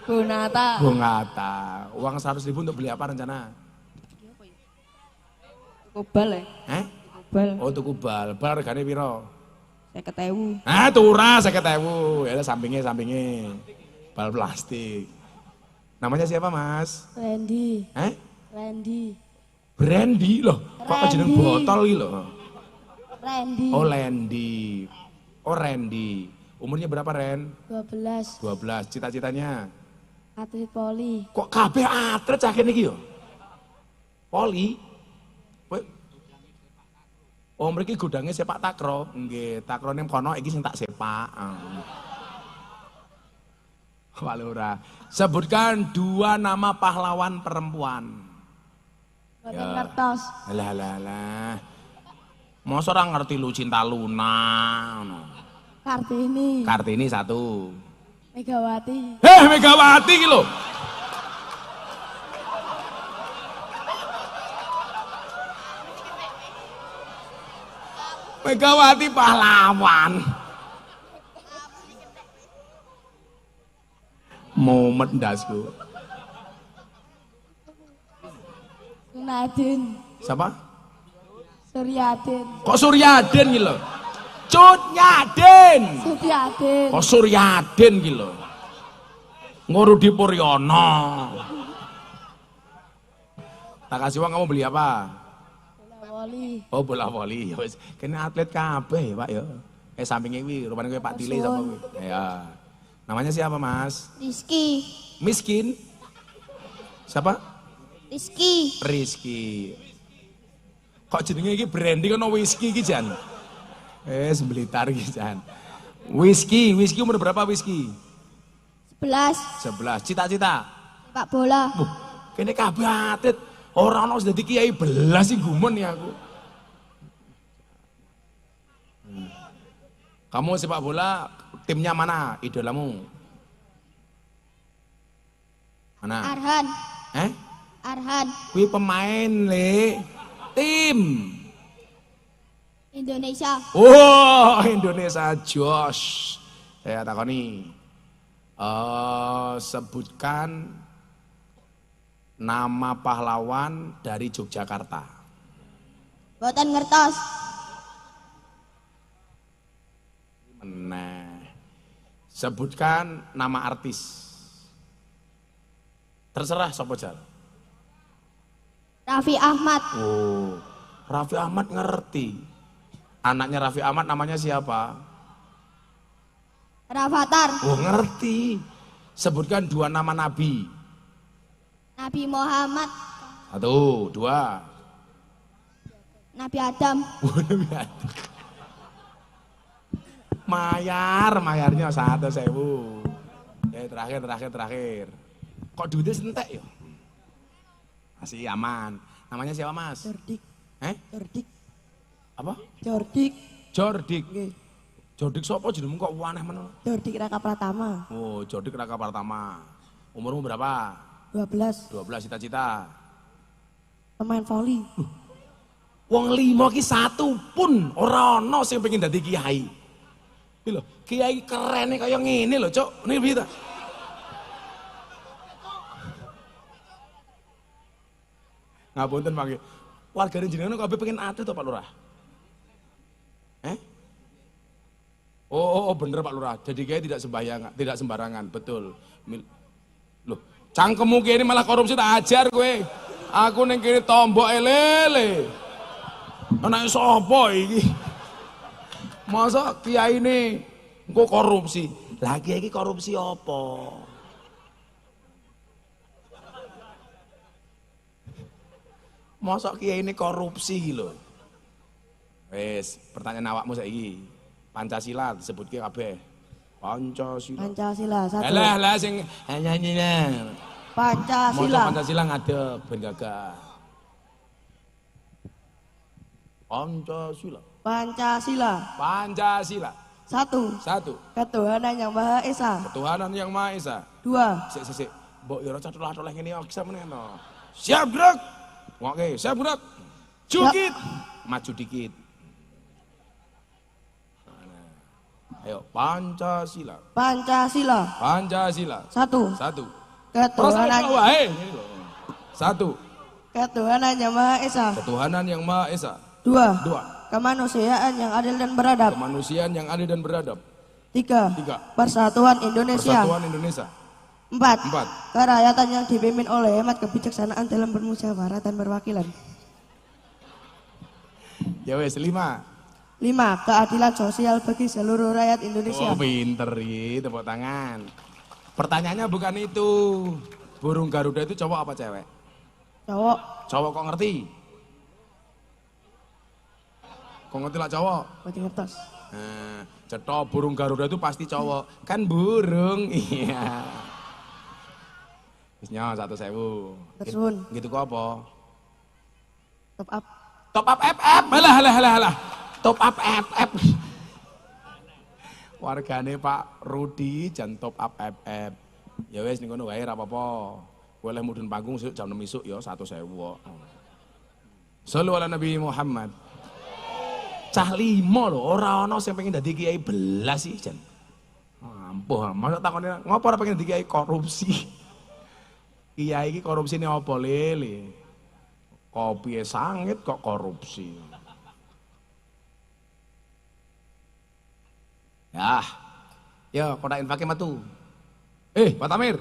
Bung Hatta. Bung Hatta. Uang 100.000 untuk beli apa rencana? Kobal ya? Kobal. Oh tuku bal. Bal regane piro? 50.000. Ah turah 50.000. Ya sampingnya. Bal plastik. Namanya siapa Mas? Randy. Randy. Brandy loh. Kok jeneng botol iki lho. Randy. Oh Randy. Oh Randy. Umurnya berapa Ren? 12. 12. Cita-citanya? Atlet poli. Kok kabeh atlet cah kene iki yo? Poli. Oh mriki gudangnya sepak takraw. Nggih, takrone kono iki sing tak sepak. Walura. Sebutkan 2 nama pahlawan perempuan. Boten ngertos. Alah. Masa ora ngerti lu Cinta Luna ngono. Kartini 1. Megawati. Megawati iki lho. Megawati pahlawan. Momen dasku. Nadine. Siapa? Suryadin. Kok Suryaden iki lho? Cut Nyaden. Suryadin. Kok Suryaden iki lho? Ngurudi Puryono. Tak kasih uang kamu beli apa? Bola voli. Oh bola voli. Ya wis, kene atlet kabeh, Pak ya. Sampinge kuwi rupane kowe Pak Tile sapa kuwi? Ya. Namanya siapa, Mas? Rizky. Miskin. Siapa? Rizky. Kok jenenge iki Brandy kono whisky iki jan. Semblitar iki jan. Whisky umur berapa whisky? 11. Cita-cita? Sepak bola. Kene kabeh atlet. Ora ono dadi kiai belas sing gumun ya aku. Kamu sepak bola timnya mana? Idolamu? Mana? Arhan. Arhan. Kuwi pemain le. Tim. Indonesia. Oh, Indonesia Josh. Saya takoni. Sebutkan nama pahlawan dari Yogyakarta. Boten ngertos. Meneh. Sebutkan nama artis. Terserah sapa jar. Raffi Ahmad. Oh, Raffi Ahmad ngerti. Anaknya Raffi Ahmad namanya siapa? Rafathar. Oh, ngerti. Sebutkan 2 nama nabi. Nabi Muhammad. 1, 2. Nabi Adam. Mayarnya 1.000. Terakhir. Kok duitnya sentek ya? Masih aman. Namanya siapa Mas? Jordik. Jordik. Apa? Jordik. Jordik. Nggih. Jordik sapa jenengmu kok aneh men? Jordik Raka Pratama. Oh, Jordik Raka Pratama. Umurmu berapa? 12. 12, cita-cita. Pemain voli. Wong 5 ki 1 pun ora ana sing pengen dadi kiai. Iki lho, kiai kerene kaya ngene lho, Cuk. Niki piye ta? Ngapunten Pak. Wargane jenengan kabeh pengen atlet to Pak Lurah? Oh, bener Pak Lurah. Jadi kiai tidak sembarangan, betul. Loh, cangkemmu kene malah korupsi tak ajar kowe. Aku ning kene tombok lele. Anake sapa iki? Masa kiai ini engko korupsi? Lah kiai iki korupsi apa? Masa kiai ini korupsi lho. Wes, pertanyaan awakmu saiki. Pancasila disebutke kabeh. Pancasila. Pancasila 1. Lah sing nyanyi. Pancasila. Pancasila ngadeg ben gagah. Pancasila. Pancasila. Pancasila. 1. 1. Ketuhanan yang Maha Esa. Ketuhanan yang Maha Esa. 2. Sik. Mbok yo ora catulah-catulah ngene kok bisa meneno. Siap gerak. Oke, siap gerak. Jukit. Maju dikit. Ayo, Pancasila. Pancasila. Pancasila. 1. 1. Ketuhanan. Wae. 1. Ketuhanan yang Maha Esa. Ketuhanan yang Maha Esa. 2. 2. Kemanusiaan yang adil dan beradab. Kemanusiaan yang adil dan beradab. 3. 3. Persatuan Indonesia. Persatuan Indonesia. 4. 4. Kerakyatan yang dipimpin oleh hemat kebijaksanaan dalam bermusyawarah dan perwakilan. Ya wes 5. 5. Keadilan sosial bagi seluruh rakyat Indonesia. Oh pinter ya, tepuk tangan. Pertanyaannya bukan itu. Burung Garuda itu cowok apa cewek? Cowok. Cowok kok ngerti? Kok ngerti lah cowok? Berarti ngertos. Nah, cetok burung Garuda itu pasti cowok. Kan burung, iya. Bisnya 1.000. Tersun. Gitu kok apa? Top up. Top up FF. Halah. Top up FF. Wargane Pak Rudi jan top up FF. Ya wes ning ngono wae ora apa-apa. Kowe oleh mudhun panggung sesuk jam 6 isuk ya 1.000 kok. Shallu ala Nabi Muhammad. Cah 5 lho, ora ana sing pengen dadi kiai belas sih jan. Ampuh, masa takone ngopo ora pengen dadi kiai korupsi. Kiai iki korupsine apa lele? Kopi sangit kok korupsi. Ya kotak infaknya matu. Pak Tamir,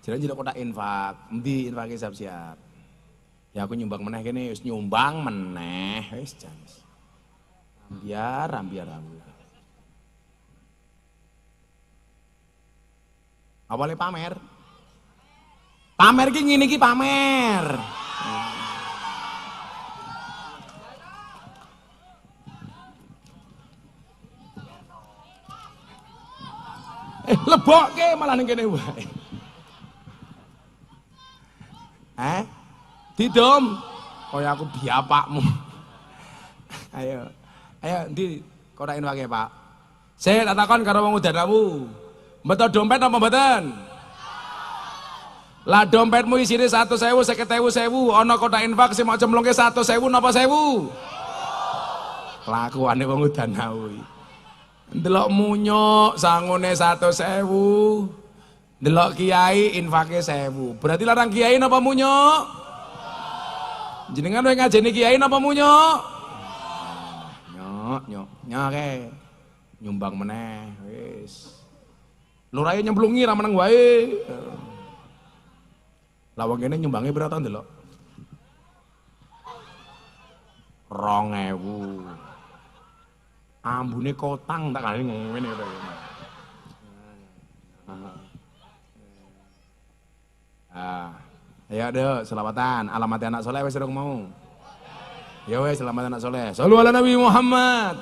jalan kotak infak, endi infaknya siap-siap. Ya aku nyumbang meneh kene, wis nyumbang meneh, wis jan. Rambiar. Awalnya pamer. Pamer ki ngene iki pamer. Lebokke malah ning kene wae. Didom kaya aku biapakmu. Ayo endi kotakin wae, Pak. Saya tak takon karo wong udan kamu. Betul dompet apa mboten? Lah dompetmu isine 100.000, 50.000, ana kotak infak sing mau cemplungke 100.000 napa 1000? Kelakuane wong udan kuwi. Ndelok munyuk sangune 100.000. Ndelok kiai infake 1000. Berarti larang kiai napa munyuk? Jenengan wae ngajeni kiai napa munyuk? Nyok ke. Nyumbang meneh wis. Lurae nyemplungi ra meneng wae. Lah wong kene nyumbange pira ta ndelok? 2.000. Ambune kotang tak kali ngene to. Ya deh, selamatan. Alamat anak soleh wis durung mau. Ya wis selamat anak soleh. Shallu ala Nabi Muhammad.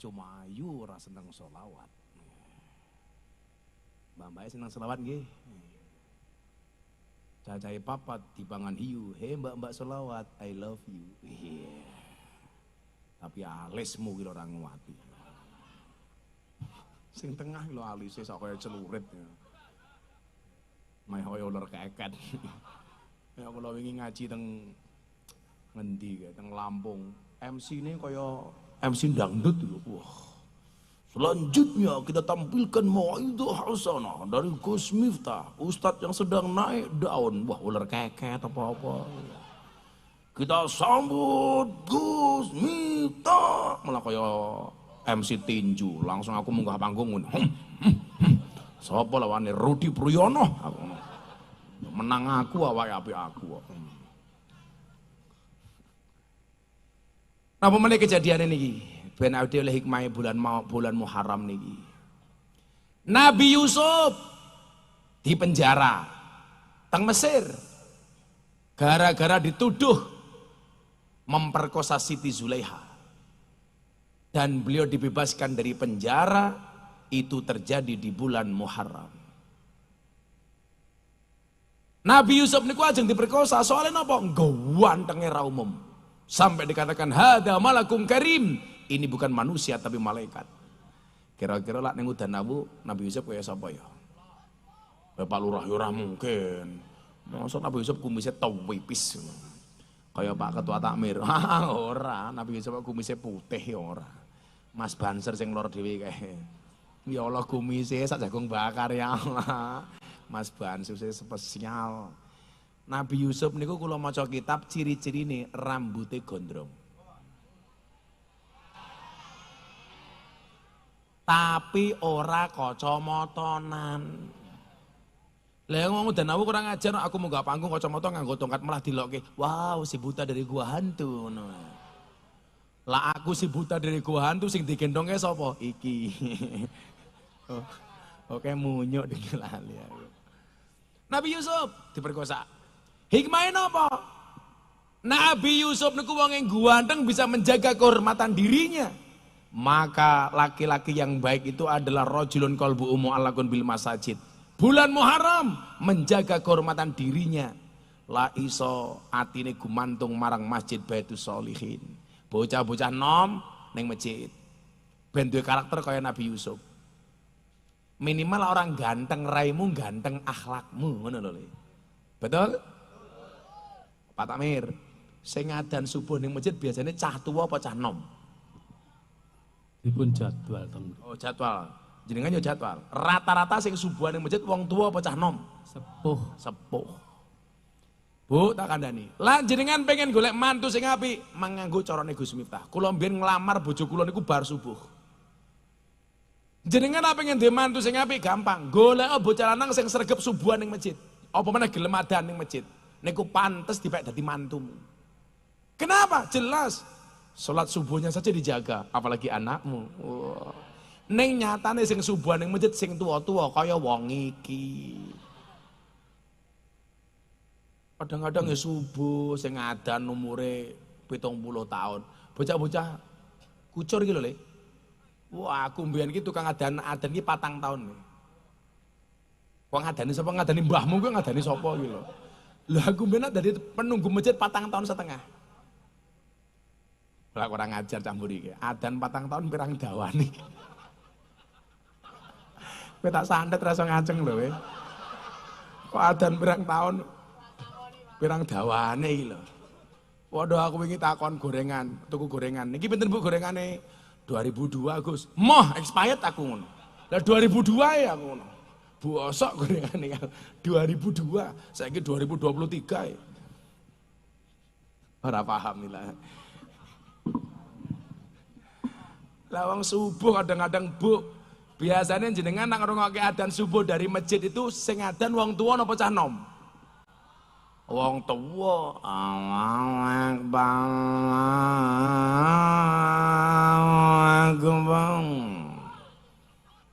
cuma ayu ora seneng selawat. Mbak seneng selawat nggih. Cacai papat dipangan hiu, he mbak selawat, I love you. Yeah. Tapi alismu ki ora nguwati. Sing tengah lho alise sak kaya celurit. Mai hoyo ular keket. Ya kula wingi ngaji teng ngendi kae teng Lampung. MC-ne kaya MC dangdut lho. Wah. Selanjutnya kita tampilkan Mau'idhah Hasanah dari Gus Miftah, Ustadz yang sedang naik daun. Wah, ular keket apa-apa. Kita sambut Gus Miftah. Malah kaya MC tinju, langsung aku munggah panggung. Sapa lawane Rudi Priyono. Menang aku awake apik aku. Napa meneh kejadian niki? Ben awake oleh hikmah bulan Muharram niki. Nabi Yusuf di penjara teng Mesir gara-gara dituduh memperkosa Siti Zulaiha. Dan beliau dibebaskan dari penjara, itu terjadi di bulan Muharram. Nabi Yusuf niku ajeng diperkosa soalnya napa? Gawantenge ra umum. Sampai dikatakan hada malakum karim. Ini bukan manusia tapi malaikat. Kira-kira lak ning udan awu Nabi Yusuf kaya sapa ya? Bapak Lurah ya ora mungkin. Masa Nabi Yusuf kumisnya tawipis. Kaya Pak Ketua Takmir. Ora, Nabi Yusuf kumisnya putih ya ora. Mas Banser sing lor dhewe kae. Ya Allah kumisnya sak jagung bakar ya Allah. Mas Banser spesial. Nabi Yusuf niku kula maca kitab ciri-cirine rambutnya gondrong. Tapi ora kacamatanan. Lah ngomong dan aku kurang ajar, aku mau gak panggung kacamata nganggo tongkat malah dilokke. Wow, si buta dari gua hantu. Lah aku si buta dari gua hantu sing digendongke sapa? Iki. Oke munyuk dilali aku. Nabi Yusuf diperkosa. Hikmahnya napa? Nabi Yusuf niku wong yang ganteng bisa menjaga kehormatan dirinya. Maka laki-laki yang baik itu adalah rajulun qalbu mu'allaqun bil masajid. Bulan Muharram menjaga kehormatan dirinya. La iso atine gumantung marang masjid Baitus Sholihin. Bocah-bocah nom ning masjid. Ben duwe karakter kaya Nabi Yusuf. Minimal orang ganteng raimu, ganteng akhlakmu, ngono lho. Betul? Pak Takmir, sing ngadan subuh ning masjid biasanya cah tua apa cah nom? Dipun jadwal teng. Oh jadwal, jenengan yo jadwal. Rata-rata sing subuhan ning masjid wong tua apa cah nom? Sepuh. Bu tak kandhani. Lah jenengan pengen golek mantu sing apik, manganggo carane Gus Miftah. Kula mbiyen nglamar bojo kula niku bar subuh. Jenengan apa pengen duwe mantu sing apik gampang. Golek bocah lanang sing sregep subuhan ning masjid. Apa meneh gelem adan ning masjid. Niku pantes dipek dadi mantumu. Kenapa? Jelas. Sholat subuhnya saja dijaga, apalagi anakmu. Wow. Neng nyatane sing subuhan ning masjid sing tua-tua kaya wong iki. Kadang-kadang ya subuh sing adan umure 70 tahun. Bocah-bocah kucur iki lho, Le. Wah, aku mbiyen iki tukang adan iki 4 tahun. Wong ngadani sapa ngadani mbahmu kuwi ngadani sapa iki lho. Lah aku mbiyen dadi penunggu masjid 4 tahun setengah. Lah kurang ajar campur iki. Adan 4 tahun pirang dawane. Kowe tak santet rasa ngaceng lho kowe. Kok adan pirang tahun pirang dawane iki lho. Waduh aku wingi takon gorengan, tuku gorengan. Niki pinten Bu gorengane? 2002 Gus. Moh expired aku ngono. Lah 2002 ya aku ngono. Bosok gorengane 2002, saiki 2023 ya. Ora paham lah. Lawang subuh kadang-kadang Bu, biasanya jenengan nak ngrungokke adzan subuh dari masjid itu sing adzan wong tuwa napa cah nom? Wong tuwa. Allahu Akbar.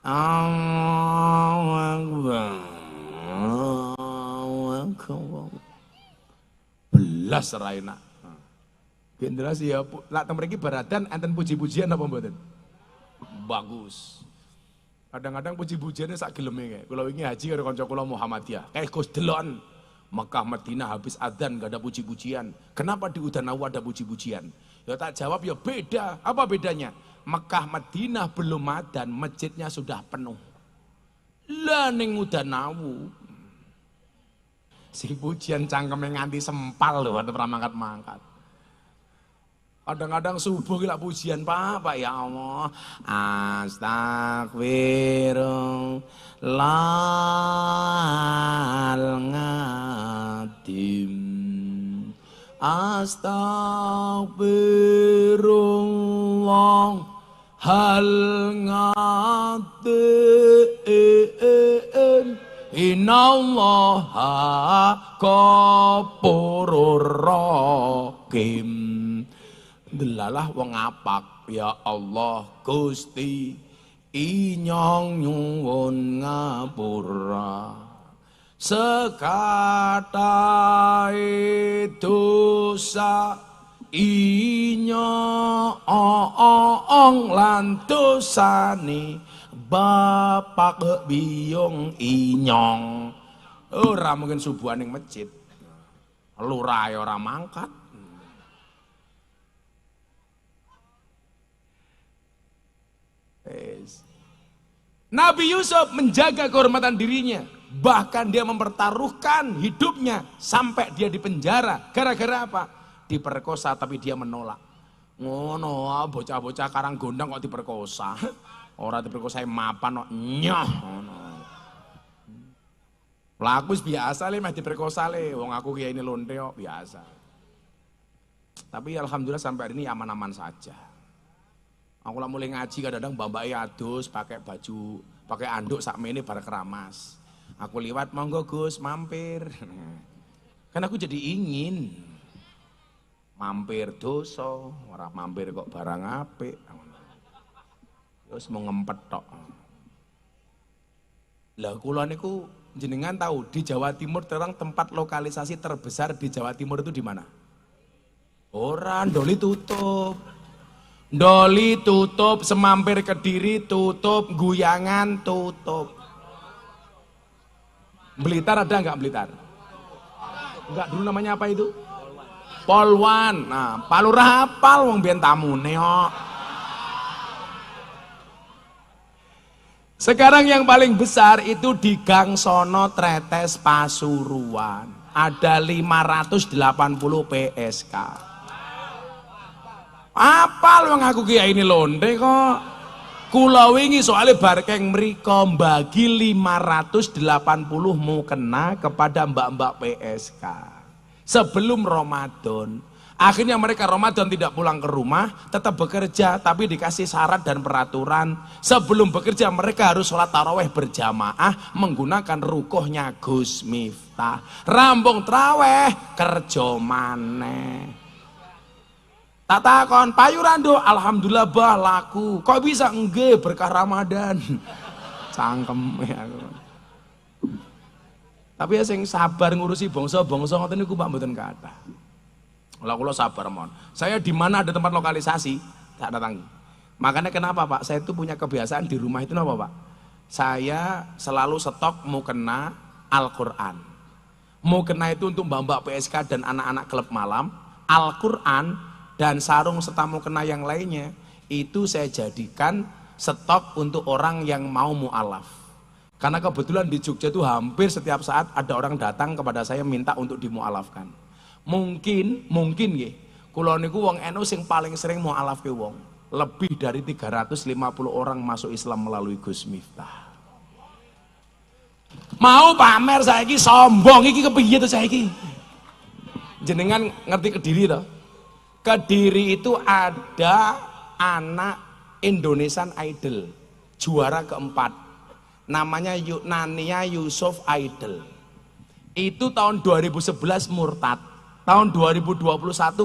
Allahu Akbar. Allahu Akbar. Belas ra enak. Generasi ya, lak teng mriki baradan enten puji-pujian apa mboten? bagus. Kadang-kadang puji-pujiannya sak geleme kayak. Kalau ini haji karo kanca kula Muhammadiyah. Kayak Gus delon Mekah Madinah habis adzan gak ada puji-pujian. Kenapa di Udanawu ada puji-pujian? Ya tak jawab ya beda. Apa bedanya? Mekah Madinah belum adzan, masjidnya sudah penuh. Lah ning Udanawu sing pujian cangkeme nganti sempal lho ora mangkat-mangkat. Kadang-kadang subuh gila pujian Pak ya Allah. Astagfirullahaladzim. Astagfirullahaladzim. Innallaha ghafurur rahim. Delalah wong apak ya Allah Gusti inyong nyuwun ngapura sekatahe dosa inyong lan dosane bapak biyong inyong. Ora mungkin subuhan ning masjid lurah ora mangkat. Nabi Yusuf menjaga kehormatan dirinya, bahkan dia mempertaruhkan hidupnya sampai dia dipenjara. Gara-gara apa? Diperkosa tapi dia menolak. Ngono, bocah-bocah karang gondang kok diperkosa. Orang diperkosa mapan kok nyoh. Laku biasa le meh diperkosa le, wong aku kiai ini lonte kok biasa. Tapi alhamdulillah sampai hari ini aman-aman saja. Aku lah mulai ngaji kadang-kadang mbak-mbak adus pakai baju, pakai anduk sakmene bareng keramas. Aku liwat monggo Gus mampir. Kan aku jadi ingin mampir dosa, ora mampir kok barang apik. Terus mau ngempet tok. Lah kula niku jenengan tahu di Jawa Timur terang tempat lokalisasi terbesar di Jawa Timur itu di mana? Ora, Ndoli tutup. Ndoli tutup, Semampir Kediri tutup, Guyangan tutup. Blitar ada nggak Blitar? Enggak, dulu namanya apa itu? Polwan. Nah, Palurah hafal wong biyen tamune kok. Sekarang yang paling besar itu di Gang Sono Tretes Pasuruan. Ada 580 PSK. Apal wong aku kiai ini londe kok. Kula wingi soalnya barkeng mriko bagi 580 mukena kepada mbak-mbak PSK. Sebelum Ramadan. Akhirnya mereka Ramadan tidak pulang ke rumah, tetap bekerja tapi dikasih syarat dan peraturan. Sebelum bekerja mereka harus sholat taraweh berjamaah menggunakan rukuhnya Gus Miftah. Rambung traweh kerja maneh. Tak takon, payu rando, alhamdulillah bah laku. Kok bisa enggak berkah Ramadan? Cangkem ya. Tapi ya sing sabar ngurusi bangsa-bangsa ngoten niku Pak mboten kathah. Lah kula sabar mon. Saya di mana ada tempat lokalisasi, tak datangi. Makanya kenapa Pak? Saya itu punya kebiasaan di rumah itu apa Pak? Saya selalu stok mukena Al-Qur'an. Mukena itu untuk mbak-mbak PSK dan anak-anak klub malam, Al-Qur'an dan sarung serta mukena yang lainnya itu saya jadikan stok untuk orang yang mau mu'alaf. Karena kebetulan di Jogja itu hampir setiap saat ada orang datang kepada saya minta untuk dimu'alafkan. Mungkin nggih, kula niku wong NU sing paling sering mu'alafke wong. Lebih dari 350 orang masuk Islam melalui Gus Miftah. Mau pamer saiki sombong iki kepiye to saiki? Jenengan ngerti Kediri to? Kediri itu ada anak Indonesian Idol juara keempat namanya Nania Yusuf Idol. Itu tahun 2011 murtad, tahun 2021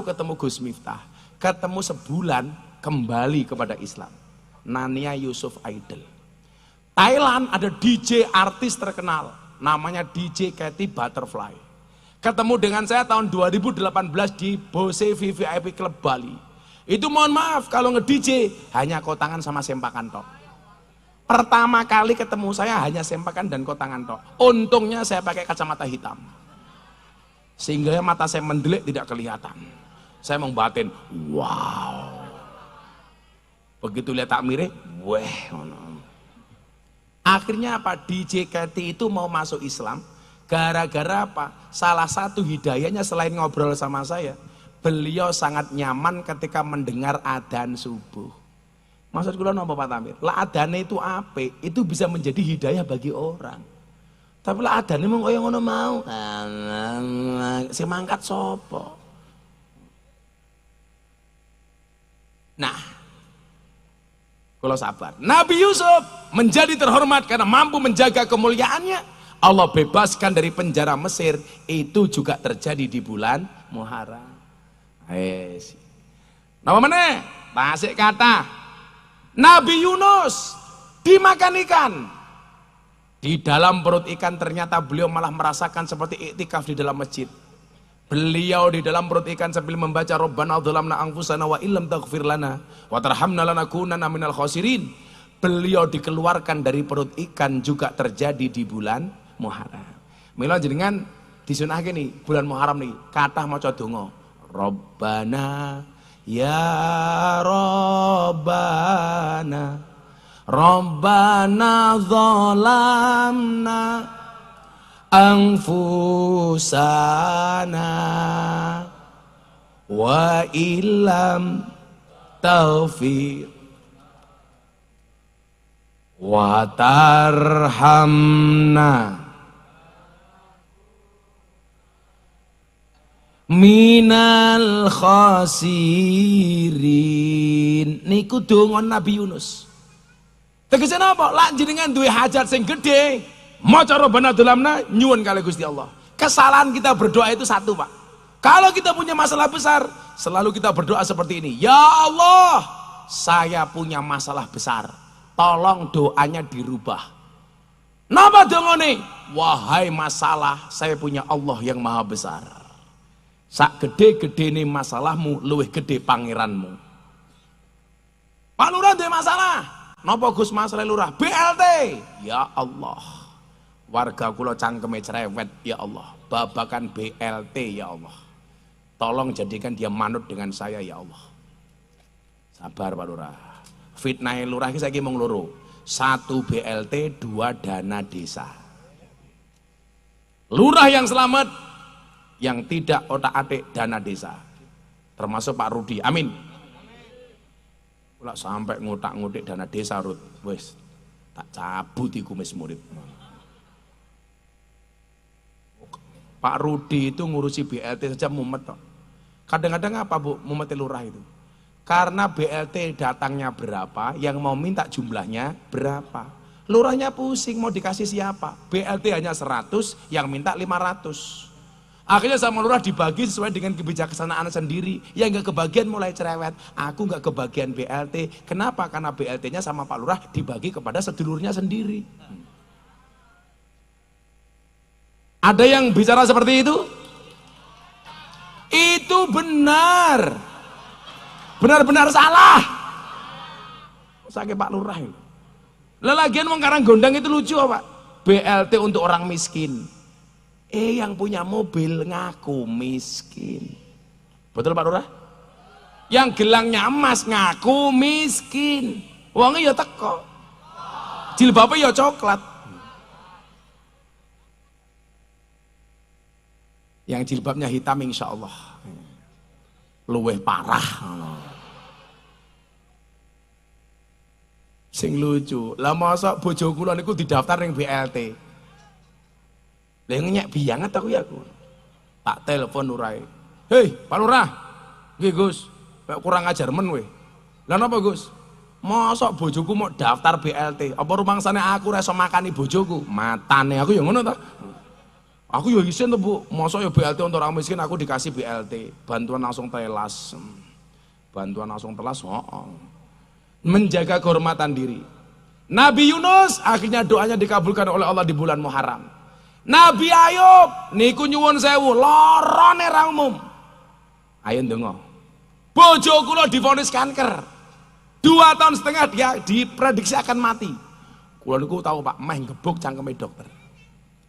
ketemu Gus Miftah, ketemu sebulan kembali kepada Islam. Nania Yusuf Idol. Thailand ada DJ artis terkenal namanya DJ Katy Butterfly. Ketemu dengan saya tahun 2018 di Bose VVIP Club Bali. Itu mohon maaf kalau nge-DJ hanya kotangan sama sempakan tok. Pertama kali ketemu saya hanya sempakan dan kotangan tok. Untungnya saya pakai kacamata hitam. Sehingga mata saya mendelik tidak kelihatan. Saya membatin, wow. Begitu lihat takmire, weh. Akhirnya apa? DJ Keti itu mau masuk Islam. Gara-gara apa? Salah satu hidayahnya selain ngobrol sama saya, beliau sangat nyaman ketika mendengar adzan subuh. Maksud kula napa Pak Tamir? Lah adane itu apik, itu bisa menjadi hidayah bagi orang. Tapi lah adane mung kaya ngono mau. Sing mangkat sapa? Nah, kalau sabar. Nabi Yusuf menjadi terhormat karena mampu menjaga kemuliaannya. Allah bebaskan dari penjara Mesir. Itu juga terjadi di bulan Muharram. Yes. Nama mana? Tasik kata Nabi Yunus dimakan ikan. Di dalam perut ikan ternyata beliau malah merasakan seperti iktikaf di dalam masjid. Beliau di dalam perut ikan sambil membaca Rabbana dzalamna anfusana wa illam taghfir lana wa tarhamna lanakunanna minal khasirin. Beliau dikeluarkan dari perut ikan juga terjadi di bulan Muharram. Mila jenengan disunahke nih bulan Muharram nih kathah maca donga. Rabbana ya Rabbana Rabbana dzalamna anfusana wa illam taghfir wa tarhamna minal khasirin. Niku donga Nabi Yunus. Tegese napa? Lak jenengan duwe hajat sing gedhe, maca Rabbana dzalamna nyuwun kali Gusti Allah. Kesalahan kita berdoa itu satu, Pak. Kalau kita punya masalah besar, selalu kita berdoa seperti ini. Ya Allah, saya punya masalah besar. Tolong doanya dirubah. Napa dongane? Wahai masalah, saya punya Allah yang maha besar. Sak gede-gedene masalahmu luwih gede pangeranmu. Pak Lurah duwe masalah. Napa Gus masalah Lurah? BLT. Ya Allah. Warga kula cangkeme cerewet ya Allah. Babakan BLT ya Allah. Tolong jadikan dia manut dengan saya ya Allah. Sabar Pak Lurah. Fitnah Lurah iki saiki mung loro. 1 BLT, 2 dana desa. Lurah yang selamat, yang tidak otak-atik dana desa. Termasuk Pak Rudi. Amin. Pula sampai ngotak-ngotik dana desa Rud. Wes tak cabut di kumis murid. Pak Rudi itu ngurusi BLT saja mumet toh. Kadang-kadang apa Bu mumet lurah itu? Karena BLT datangnya berapa, yang mau minta jumlahnya berapa. Lurahnya pusing mau dikasih siapa. BLT hanya 100, yang minta 500. Akhirnya sama lurah dibagi sesuai dengan kebijaksanaan sendiri. Yang gak kebagian mulai cerewet. Aku gak kebagian BLT. Kenapa? Karena BLT-nya sama Pak Lurah dibagi kepada sedulurnya sendiri. Ada yang bicara seperti itu? Itu benar. Benar-benar salah. Sakit Pak Lurah ini. Lelagian wong Karang Gondang itu lucu Pak. BLT untuk orang miskin. Yang punya mobil ngaku miskin. Betul Pak Lurah? Yang gelangnya emas ngaku miskin. Wongnya ya teko. Jilbabnya ya coklat. Yang jilbabnya hitam insya Allah luweh parah. Sing lucu. Lah masa bojo kula niku didaftar ning BLT. Lah nyek bianget aku ya aku. Tak telepon Lurahe. Hei, Pak Lurah. Nggih, Gus. Kurang ajar men kowe. Lah napa, Gus? Mosok bojoku mau daftar BLT. Apa rumangsane aku ora iso makani bojoku? Matane aku ya ngono ta. Aku ya isin to, Bu. Mosok ya BLT untuk orang miskin aku dikasih BLT. Bantuan langsung telas. Bantuan langsung telas, menjaga kehormatan diri. Nabi Yunus akhirnya doanya dikabulkan oleh Allah di bulan Muharram. Nabi Ayub niku nyuwun sewu lorone ra umum. Ayo ndonga. Bojo kula divonis kanker. 2 tahun setengah dia diprediksi akan mati. Kula niku tahu Pak, meh gebuk cangkeme dokter.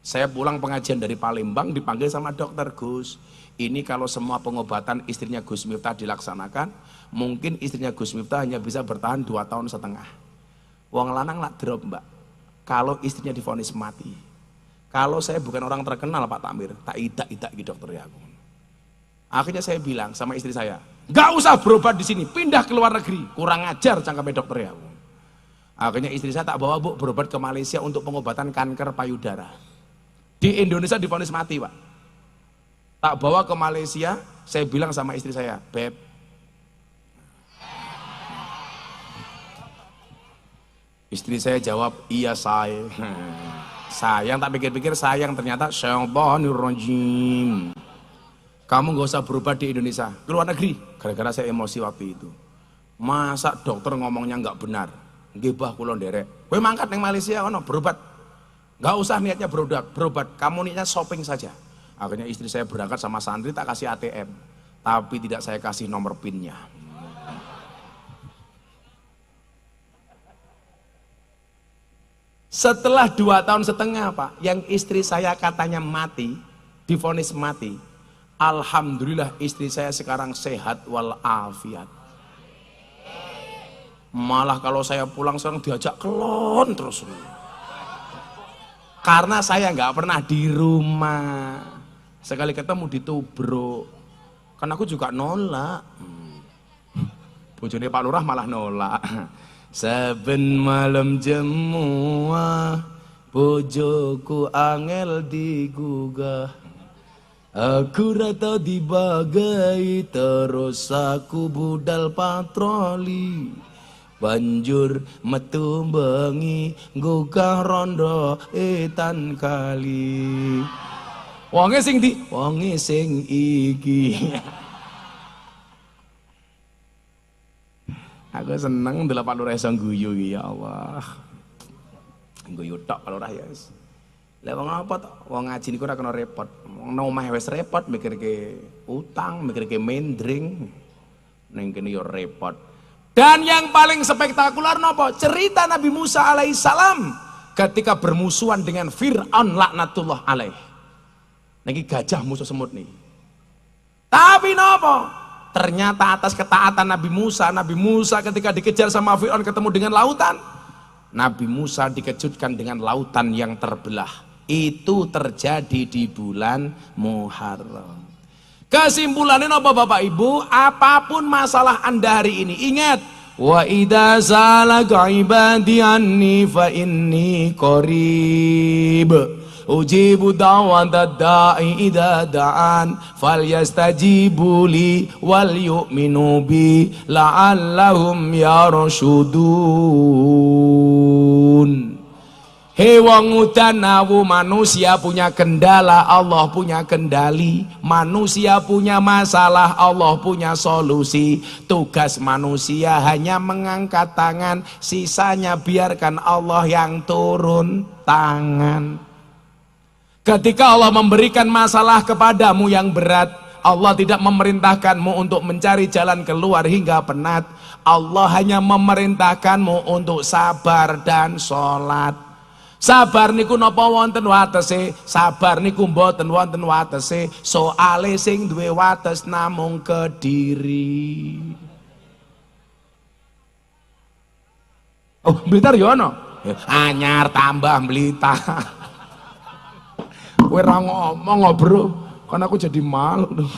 Saya pulang pengajian dari Palembang dipanggil sama dokter, Gus. Ini kalau semua pengobatan istrinya Gus Miftah dilaksanakan, mungkin istrinya Gus Miftah hanya bisa bertahan 2 tahun setengah. Wong lanang lah drop Mbak. Kalau istrinya divonis mati. Kalau saya bukan orang terkenal Pak Tamir, tak idak-idak gitu dokter ya. Akhirnya saya bilang sama istri saya, nggak usah berobat di sini, pindah ke luar negeri. Kurang ajar cangkeme dokter ya. Akhirnya istri saya tak bawa Bu berobat ke Malaysia untuk pengobatan kanker payudara. Di Indonesia divonis mati Pak. Tak bawa ke Malaysia, saya bilang sama istri saya, Beb, istri saya jawab, iya sayang. Sayang, tak pikir-pikir sayang, ternyata syaitanirrajim. Kamu gak usah berobat di Indonesia, ke luar negeri. Gara-gara saya emosi waktu itu. Masa dokter ngomongnya nggak benar? Ngebah kulon derek. Kowe mangkat neng Malaysia ono berobat. Gak usah niatnya berobat. Kamu niatnya shopping saja. Akhirnya istri saya berangkat sama santri, tak kasih ATM. Tapi tidak saya kasih nomor PIN-nya. Setelah 2 tahun setengah Pak, yang istri saya katanya mati, divonis mati. Alhamdulillah istri saya sekarang sehat walafiat. Malah kalau saya pulang sekarang diajak kelon terus. Karena saya nggak pernah di rumah. Sekali ketemu ditubruk. Kan aku juga nolak. Bojone Pak Lurah malah nolak. Saben malam jemuah, bojoku angel digugah. Aku rata dibagai, terus aku budal patroli. Banjur metu bengi, gugah rondo etan kali. Wonge sing di, wonge sing iki. Aku seneng ndelok Pak Lurah iso guyu iki ya Allah. Guyu tok Pak Lurah ya wis. Lah wong apa to? Wong ngaji niku ora kena repot. Wong nang omah wis repot mikirke utang, mikirke mendring. Ning kene yo repot. Dan yang paling spektakuler napa? Cerita Nabi Musa alaihissalam ketika bermusuhan dengan Fir'aun laknatullah alaih. Niki gajah musuh semut nih. Tapi napa? Ternyata atas ketaatan Nabi Musa ketika dikejar sama Fir'aun ketemu dengan lautan. Nabi Musa dikejutkan dengan lautan yang terbelah. Itu terjadi di bulan Muharram. Kesimpulannya apa Bapak Ibu? Apapun masalah Anda hari ini, ingat, wa idza zalaka ibadi anni fa inni qarib ujibu da'watad da'i idza da'an falyastajibu li wal yu'minu bi la'allahum yarshudun. Hei wong udan awu, manusia punya kendala, Allah punya kendali. Manusia punya masalah, Allah punya solusi. Tugas manusia hanya mengangkat tangan, sisanya biarkan Allah yang turun tangan. Ketika Allah memberikan masalah kepadamu yang berat, Allah tidak memerintahkanmu untuk mencari jalan keluar hingga penat. Allah hanya memerintahkanmu untuk sabar dan sholat. Sabar niku napa wonten watese, sabar niku mboten wonten watese, soale sing duwe wates namung Kediri. Oh, Blitar yo ono. Anyar tambah Blitar. Kowe ora ngomong Bro, kan aku jadi malu.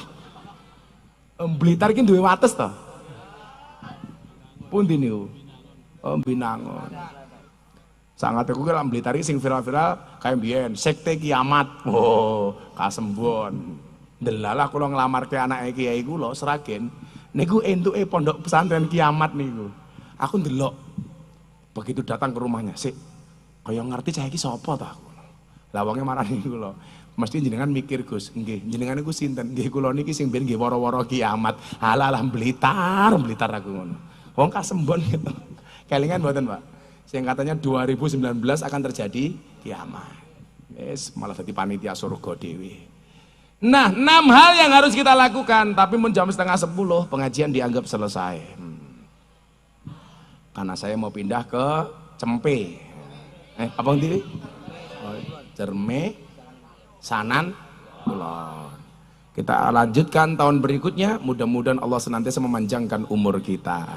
Blitar iki duwe wates to? Pundi niku? Oh, Binangun. Sangat aku kira Blitar sing viral-viral kayak biyen sekte kiamat. Oh, kasembon. Delalah kula nglamarke anake kiai kula Sragen niku entuke pondok pesantren kiamat niku. Aku ndelok. Begitu datang ke rumahnya, sik kaya ngerti cah iki sapa ta aku. Lah wonge marani kula. Mesti jenengan mikir Gus, nggih, jenengan niku sinten? Nggih kula niki sing ben nggih woro-woro kiamat. Halah Blitar aku ngono. Wong kasembon gitu. Kelingan mboten, Pak? Yang katanya 2019 akan terjadi kiamat. Yes, malah jadi panitia surga dewi. Nah, 6 hal yang harus kita lakukan, tapi mun jam setengah 10 pengajian dianggap selesai. Karena saya mau pindah ke Cempe. Apa nanti? Cerme, Sanan, Kulon. Kita lanjutkan tahun berikutnya, mudah-mudahan Allah senantiasa memanjangkan umur kita.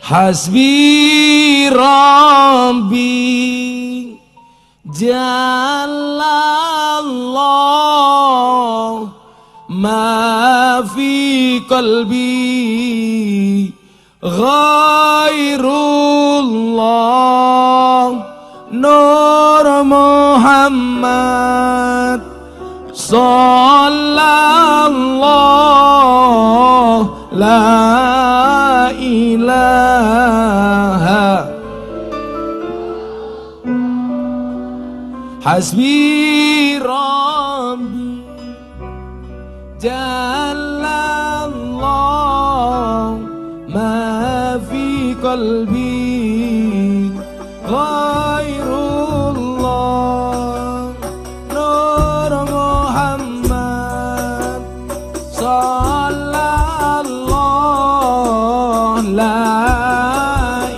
Hasbi Rabbi Jalallah ma fi qalbi ghairullah Nur Muhammad Sallallahu la ilaha Hasbi Rabbi Jalallah ma fi qalbi ghairullah Nur Muhammad Sallallahu la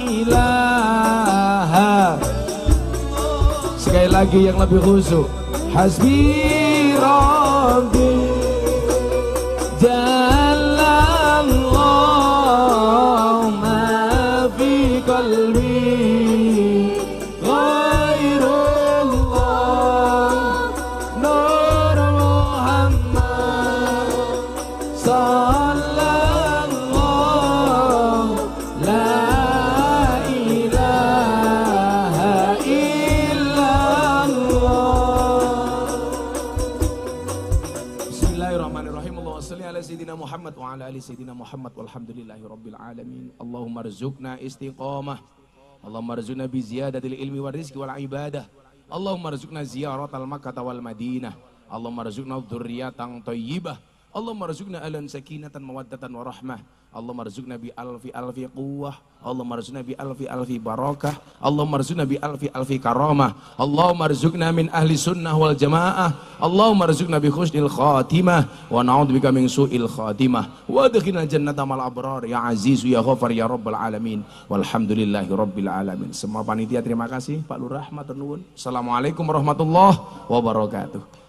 ilaha. Sekali lagi yang lebih khusyuk. Hasbi Rabbi Jalallah ma fi qalbi ghairullah Nur Muhammad Sallallahu la ilaha illallah. Bismillahirrahmanirrahim. Allahumma shalli ala sayyidina Muhammad wa ala ali sayyidina Muhammad walhamdulillahi rabbil alamin. Allahumma rzuqna istiqamah. Allahumma rzuqna bi ziyadatil ilmi wal rizqi wal ibadah. Allahumma rzuqna ziyaratal Makkah wal Madinah. Allahumma rzuqna dzurriyyatan thayyibah. Allahumma rzuqna alan sakinatan mawaddatan wa rahmah. Allahumma rzuqna bi alfi alfi quwwah. Allahumma rzuqna bi alfi alfi barakah. Allahumma rzuqna bi alfi alfi karamah. Allahumma rzuqna min ahli sunnah wal jamaah. Allahumma rzuqna bi husnil khatimah wa na'udzubika min su'il khatimah. Wa adkhilna jannata mal abrar ya aziz ya ghafar ya rabbal alamin. Walhamdulillahi rabbil alamin. Semua panitia terima kasih, Pak Lurah matur nuwun. Assalamualaikum warahmatullahi wabarakatuh.